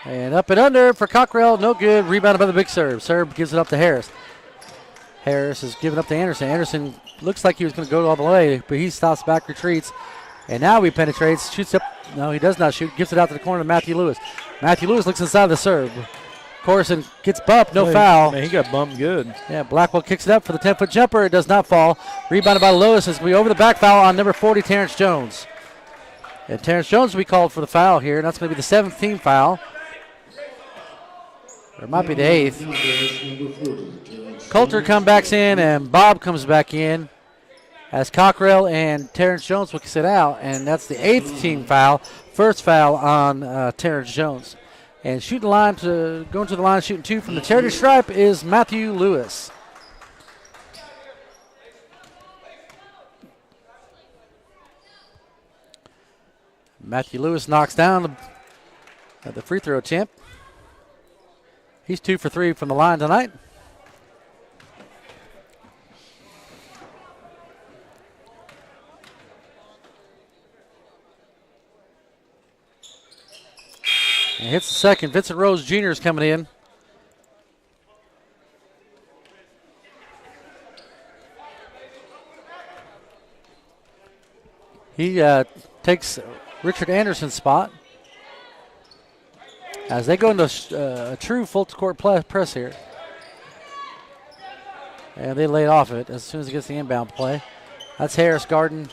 And up and under for Cockrell. No good. Rebounded by the big Serb. Serb gives it up to Harris. Harris is giving up to Anderson. Anderson looks like he was going to go all the way, but he stops back, retreats. And now he penetrates, shoots up. No, he does not shoot. Gives it out to the corner to Matthew Lewis. Matthew Lewis looks inside the serve. Corson gets bumped. No foul. Man, he got bumped good. Yeah, Blackwell kicks it up for the 10-foot jumper. It does not fall. Rebounded by Lewis. It's going to be over the back foul on number 40, Terrence Jones. And Terrence Jones will be called for the foul here, and that's going to be the 7th team foul. Or it might be the 8th. Coulter comes back in, and Bob comes back in as Cockrell and Terrence Jones will sit out, and that's the 8th team foul. First foul on Terrence Jones. And shooting line going to the line, shooting 2 from the charity stripe is Matthew Lewis. Matthew Lewis knocks down the free throw attempt. He's 2 for 3 from the line tonight. And hits the second. Vincent Rose Jr. is coming in. He takes Richard Anderson's spot as they go into a true full court press here. And they lay off it as soon as he gets the inbound play. That's Harris guarding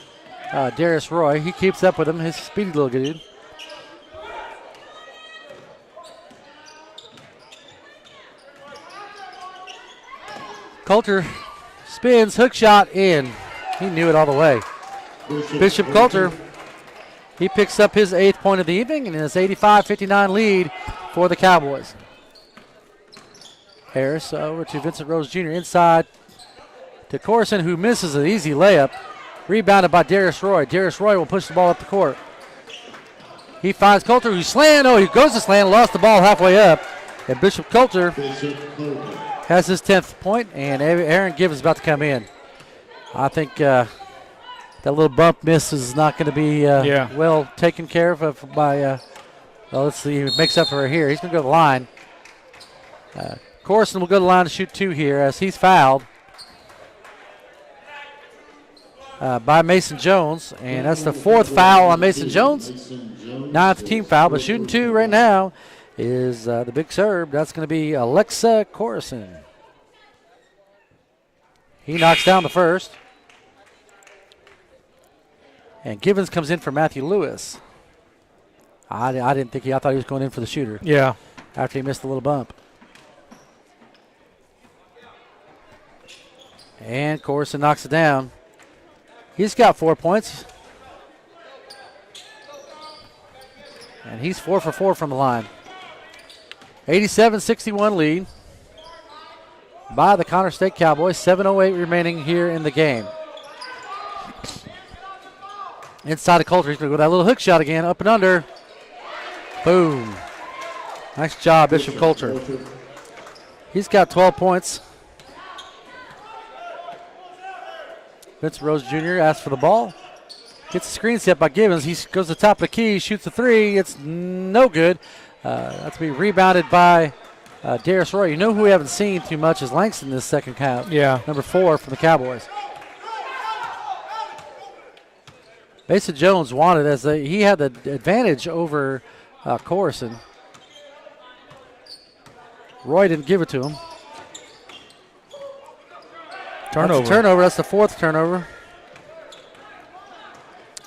Darius Roy. He keeps up with him. His speedy little dude. Coulter spins, hook shot in. He knew it all the way. Bishop Coulter, he picks up his 8th point of the evening and it's 85-59 lead for the Cowboys. Harris over to Vincent Rose Jr. inside to Corson, who misses an easy layup. Rebounded by Darius Roy. Darius Roy will push the ball up the court. He finds Coulter, who slant. Oh, he goes to slant, lost the ball halfway up. And Bishop Coulter has his 10th point, and Aaron Gibbons is about to come in. I think that little bump miss is not going to be well taken care of by, well, let's see, he makes up for it here. He's going to go to the line. Corson will go to the line to shoot 2 here as he's fouled by Mason Jones, and that's the 4th foul on Mason Jones. 9th team foul, but shooting 2 right now is the big serve. That's going to be Alexa Corson. He knocks down the first. And Givens comes in for Matthew Lewis. I didn't think I thought he was going in for the shooter. Yeah. After he missed a little bump. And Corson knocks it down. He's got 4 points. And he's 4 for 4 from the line. 87-61 lead by the Connor State Cowboys. 7:08 remaining here in the game. Inside of Coulter, he's going to go that little hook shot again, up and under. Boom. Nice job, Bishop Coulter. He's got 12 points. Vince Rose Jr. asks for the ball. Gets a screen set by Gibbons. He goes to the top of the key, shoots a 3. It's no good. That's to be rebounded by Darius Roy. You know who we haven't seen too much is Langston this second half. Yeah. Number 4 for the Cowboys. Mason Jones wanted as he had the advantage over Corson. Roy didn't give it to him. Turnover. That's a turnover. That's the 4th turnover.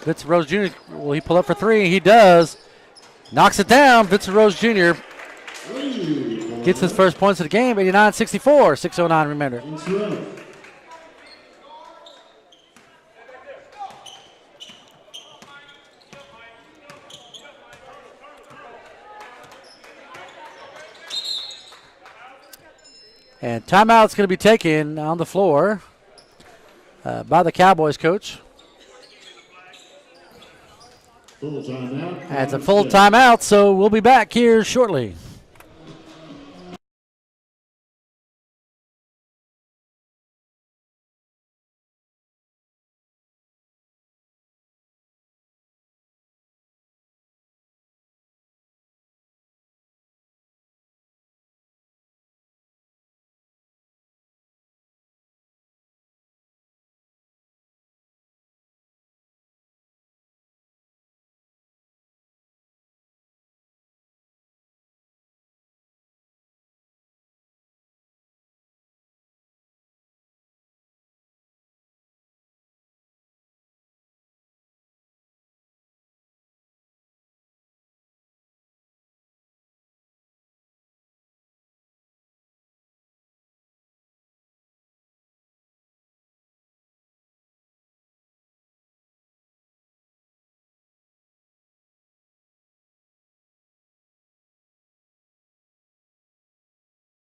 Vincent Rose Jr. Will he pull up for 3? He does. Knocks it down. Vincent Rose Jr. gets his first points of the game. 89-64. 6:09 remainder. And timeout's going to be taken on the floor by the Cowboys coach. It's a full timeout, so we'll be back here shortly.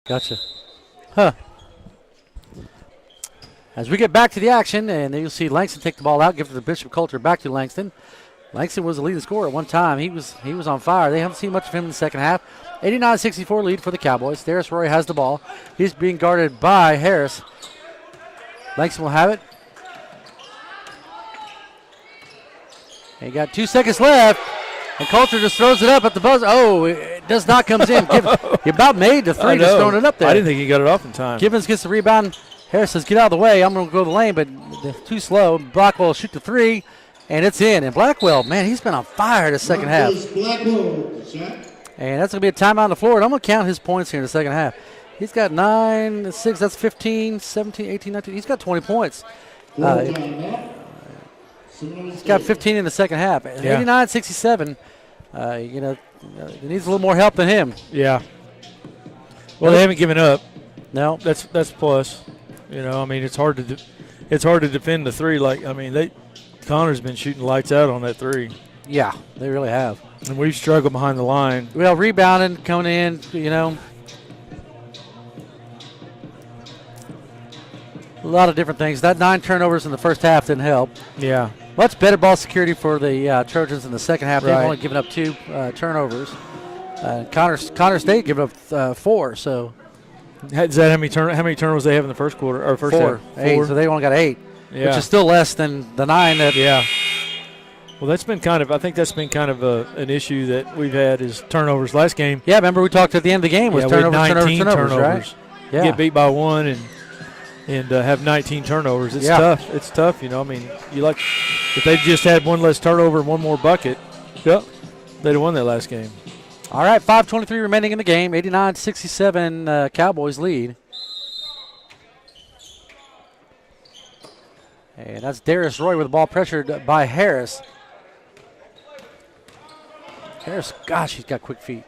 Gotcha. As we get back to the action, and you'll see Langston take the ball out, give it to Bishop Coulter, back to Langston. Langston was the leading scorer at one time. He was on fire. They haven't seen much of him in the second half. 89-64 lead for the Cowboys. Darius Roy has the ball. He's being guarded by Harris. Langston will have it. And you got 2 seconds left. And Coulter just throws it up at the buzzer. Oh, it does not come in. He about made the 3, just throwing it up there. I didn't think he got it off in time. Givens gets the rebound. Harris says, get out of the way. I'm going to go to the lane, but too slow. Blackwell will shoot the 3, and it's in. And Blackwell, man, he's been on fire the second half. And that's going to be a timeout on the floor. And I'm going to count his points here in the second half. He's got 9, 6, that's 15, 17, 18, 19. He's got 20 points. He's got 15 in the second half. 89-67. He needs a little more help than him. Yeah. Well, they haven't given up. No, that's plus. I mean, it's hard to defend the 3. Connor's been shooting lights out on that 3. Yeah, they really have. And we've struggled behind the line. Well, rebounding, coming in, A lot of different things. That 9 turnovers in the first half didn't help. Yeah. Much better ball security for the Trojans in the second half. They've Right. only given up 2 turnovers. Connor State giving up 4, so Is that how many turnovers they have in the first quarter or first 4, half? 8. So they only got 8, Yeah. which is still less than the 9 that. Yeah. Well, I think that's been kind of an issue that we've had is turnovers. Last game, Yeah, remember we talked at the end of the game was we had turnovers, 19 right? Yeah. Get beat by 1 and have 19 turnovers. It's Yeah. tough. It's tough. You know, I mean, if they just had 1 less turnover and 1 more bucket, yep, they'd have won that last game. All right, 5:23 remaining in the game. 89-67 Cowboys lead. And that's Darius Roy with the ball pressured by Harris. Harris, gosh, he's got quick feet.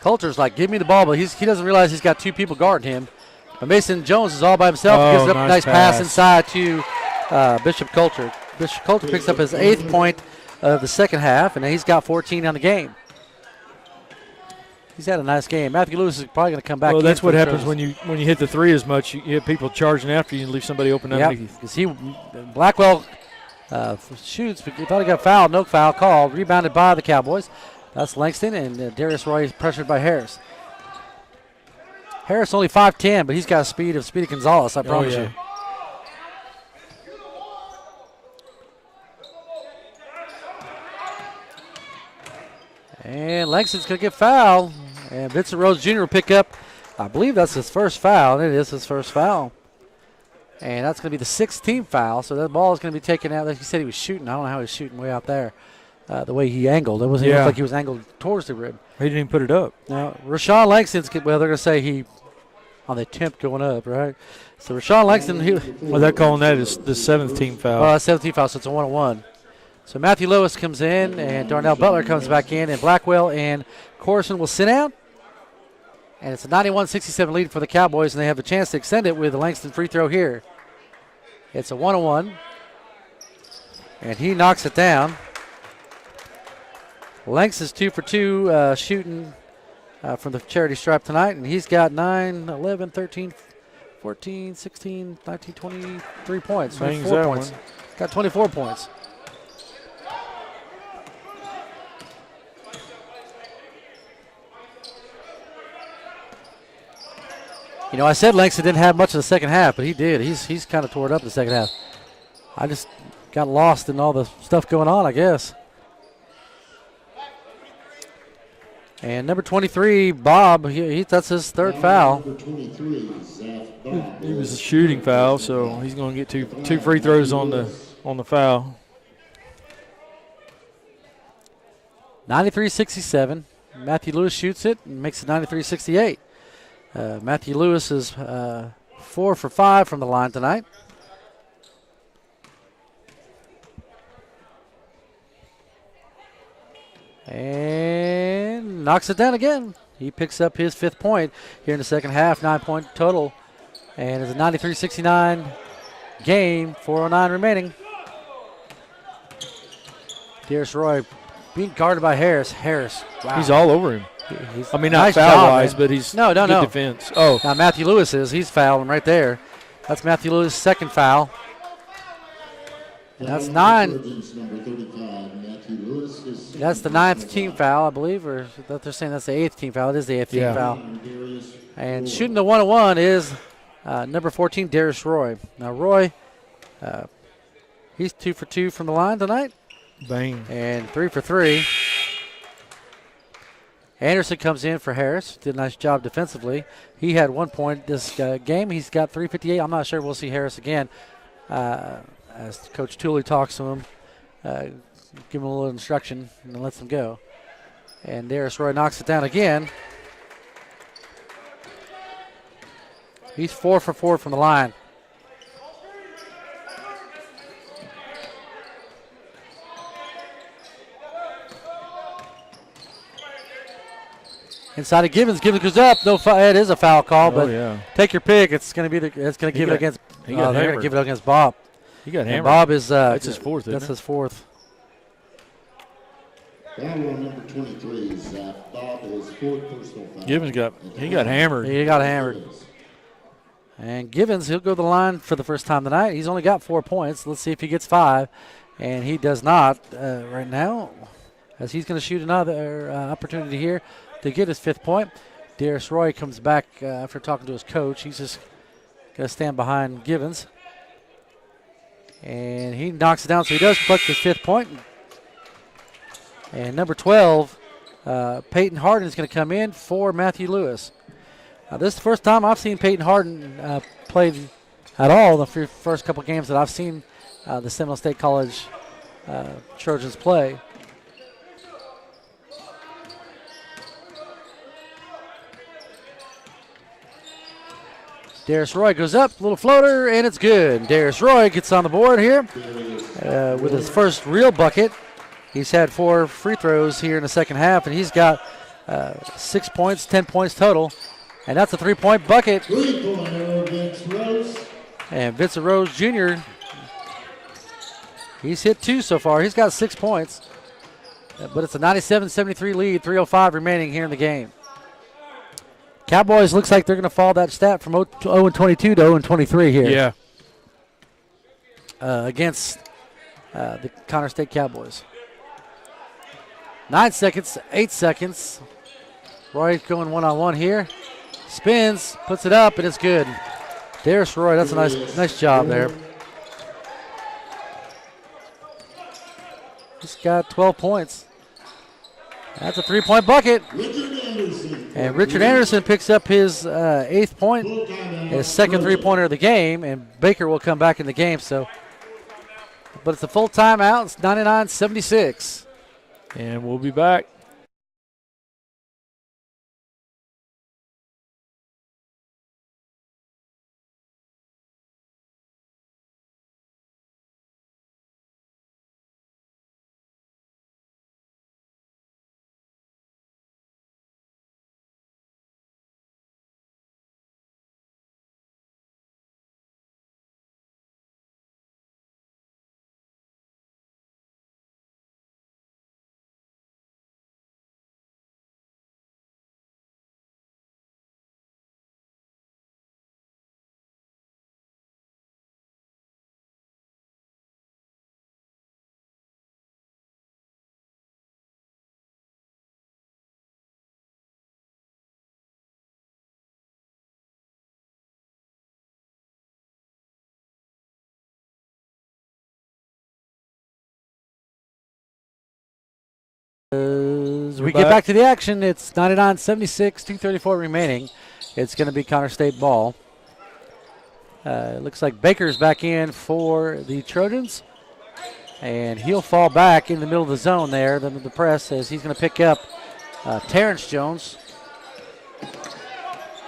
Coulter's like, give me the ball, but he doesn't realize he's got 2 people guarding him. But Mason Jones is all by himself. Oh, He gives up a nice pass pass inside to Bishop Coulter. Bishop Coulter picks up his 8th point of the second half, and he's got 14 on the game. He's had a nice game. Matthew Lewis is probably going to come back. Well, that's for what the happens Trojans. when you hit the 3 as much. You have people charging after you and leave somebody open underneath. Because Blackwell shoots, but he thought he got fouled. No foul called. Rebounded by the Cowboys. That's Langston, and Darius Roy is pressured by Harris. Harris only 5'10", but he's got a speed of Speedy Gonzalez, I promise yeah. you. And Langston's going to get fouled. And Vincent Rose Jr. will pick up, I believe that's his first foul. It is his first foul. And that's going to be the 6th team foul. So that ball is going to be taken out. Like he said, he was shooting. I don't know how he was shooting way out there. The way he angled. It wasn't looked like he was angled towards the rim. He didn't even put it up. Now, Rashawn Langston's, well, they're going to say he on the attempt going up, right? So Rashawn Langston, Well, they're calling that is the 7th team foul. 17 foul, so it's a 1-on-1. So Matthew Lewis comes in, and Darnell Butler comes back in, and Blackwell and Corson will sit out. And it's a 91-67 lead for the Cowboys, and they have a chance to extend it with the Langston free throw here. It's a 1-on-1, and he knocks it down. Langston's 2 for 2 shooting from the charity stripe tonight, and he's got 9, 11, 13, 14, 16, 19, 23 points. 24 points. Got 24 points. You know, I said Langston didn't have much in the second half, but he did. He's kind of tore it up in the second half. I just got lost in all the stuff going on, I guess. And number 23, Bob, that's his 3rd foul. Number 23, Zach Bob. It was a shooting foul, so he's going to get two free throws on the foul. 93-67. Matthew Lewis shoots it and makes it 93-68. Matthew Lewis is 4 for 5 from the line tonight. And knocks it down again. He picks up his 5th point here in the second half, 9-point total. And it's a 93-69 game, 4:09 remaining. Darius Roy being guarded by Harris. Wow. He's all over him. I mean, not Nice foul-wise, job, but he's No. good defense. Oh, Now Matthew Lewis he's fouling right there. That's Matthew Lewis' 2nd foul. And that's 9. Trojans, number 35, Matthew Lewis is That's the 9th team foul, I believe, or that they're saying that's the 8th team foul. It is the 8th Yeah. team foul. Darius And shooting the 1-on-1 is number 14, Darius Roy. Now Roy, he's 2 for 2 from the line tonight, bang. and 3 for 3. Anderson comes in for Harris. Did a nice job defensively. He had 1 point this game. He's got 3:58. I'm not sure we'll see Harris again. As Coach Tooley talks to him, give him a little instruction and then lets him go. And Darius Roy knocks it down again. He's 4 for 4 from the line. Inside of Givens. Givens goes up. No, it is a foul call, but yeah. take your pick. It's going to be it's going to give it against. he got they're going to hammered. give it against Bob. He got And hammered. Bob is That's his 4th, isn't That's it? his 4th. foul on number 23, Zach Bob, his 4th personal foul. Givens got hammered. He got hammered. And Givens, he'll go to the line for the first time tonight. He's only got 4 points. Let's see if he gets 5. And he does not right now, as he's going to shoot another opportunity here to get his 5th point. Darius Roy comes back after talking to his coach. He's just going to stand behind Givens. And he knocks it down, so he does collect his 5th point. And number 12, Peyton Harden is going to come in for Matthew Lewis. This is the first time I've seen Peyton Harden play at all in the first couple games that I've seen the Seminole State College Trojans play. Darius Roy goes up, little floater, and it's good. Darius Roy gets on the board here with his first real bucket. He's had 4 free throws here in the second half, and he's got 6 points, 10 points total. And that's a 3-point bucket. And Vincent Rose Jr., he's hit 2 so far. He's got 6 points. But it's a 97-73 lead, 3:05 remaining here in the game. Cowboys looks like they're going to fall that stat from 0-22 to 0-23 here. Yeah. Against the Connor State Cowboys. 9 seconds, 8 seconds. Roy going one-on-one here. Spins, puts it up, and it's good. Darius Roy, that's a nice job there. He's got 12 points. That's a 3-point bucket. And Richard Anderson picks up his 8th point, his second 3-pointer of the game, and Baker will come back in the game. So, but it's a full timeout. It's 99-76. And we'll be back. As we get back to the action, it's 99-76, 2:34 remaining. It's going to be Connor State ball. It looks like Baker's back in for the Trojans. And he'll fall back in the middle of the zone there. The press says he's going to pick up Terrence Jones.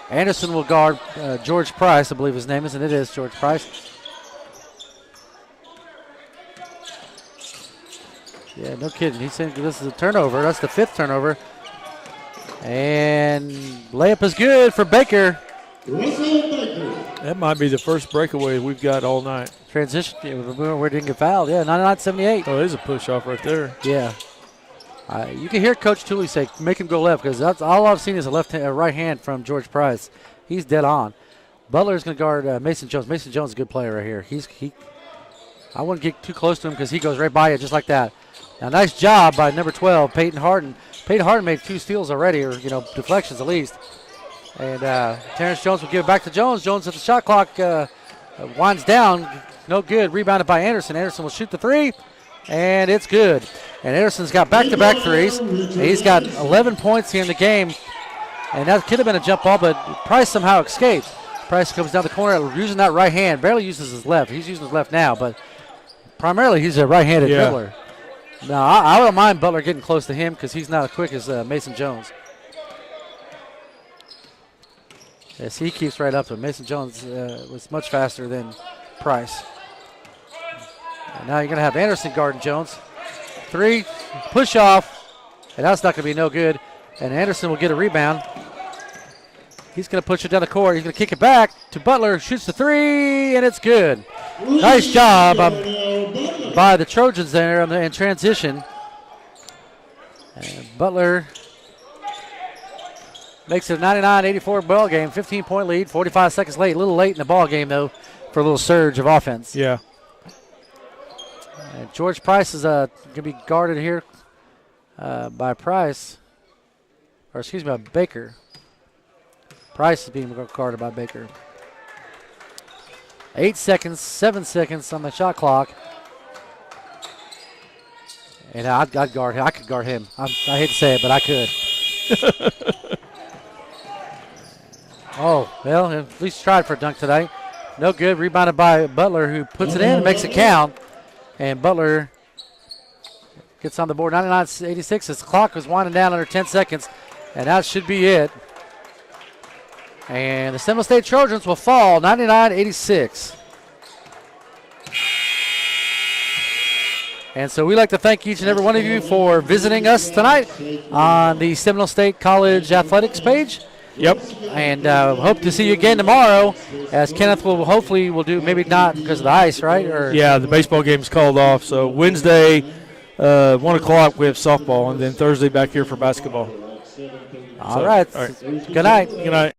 Anderson will guard George Price, I believe his name is, and it is George Price. Yeah, no kidding. He's saying this is a turnover. That's the 5th turnover. And layup is good for Baker. That might be the first breakaway we've got all night. Transition. We didn't get fouled. Yeah, 99-78. Oh, there's a push-off right there. Yeah. You can hear Coach Tooley say, make him go left, because that's all I've seen is a right hand from George Price. He's dead on. Butler's going to guard Mason Jones. Mason Jones is a good player right here. I wouldn't get too close to him because he goes right by you just like that. Now, nice job by number 12, Peyton Harden. Peyton Harden made 2 steals already, or, deflections at least. And Terrence Jones will give it back to Jones. Jones at the shot clock winds down. No good. Rebounded by Anderson. Anderson will shoot the 3, and it's good. And Anderson's got back-to-back 3s. He's got 11 points here in the game. And that could have been a jump ball, but Price somehow escapes. Price comes down the corner using that right hand. Barely uses his left. He's using his left now, but primarily he's a right-handed dribbler. Now, I don't mind Butler getting close to him because he's not as quick as Mason Jones. Yes, he keeps right up to him. Mason Jones was much faster than Price. And now you're going to have Anderson guarding Jones. 3, push off, and that's not going to be no good. And Anderson will get a rebound. He's going to push it down the court. He's going to kick it back to Butler. Shoots the 3, and it's good. Nice job by the Trojans there in transition. And Butler Makes it a 99-84 ball game. 15-point lead, 45 seconds late. A little late in the ball game, though, for a little surge of offense. Yeah. And George Price is going to be guarded here by Price. Or, excuse me, by Baker. Price is being guarded by Baker. 8 seconds, 7 seconds on the shot clock. And I'd guard him. I could guard him. I hate to say it, but I could. Oh, well, at least tried for a dunk today. No good. Rebounded by Butler, who puts it in and makes it count. And Butler gets on the board. 99-86. His clock was winding down under 10 seconds. And that should be it. And the Seminole State Trojans will fall 99-86. And so we'd like to thank each and every one of you for visiting us tonight on the Seminole State College Athletics page. Yep. And hope to see you again tomorrow, as Kenneth will do, maybe not because of the ice, right? Or yeah, the baseball game's called off. So Wednesday, 1 o'clock, we have softball, and then Thursday back here for basketball. All right. Good night. Good night.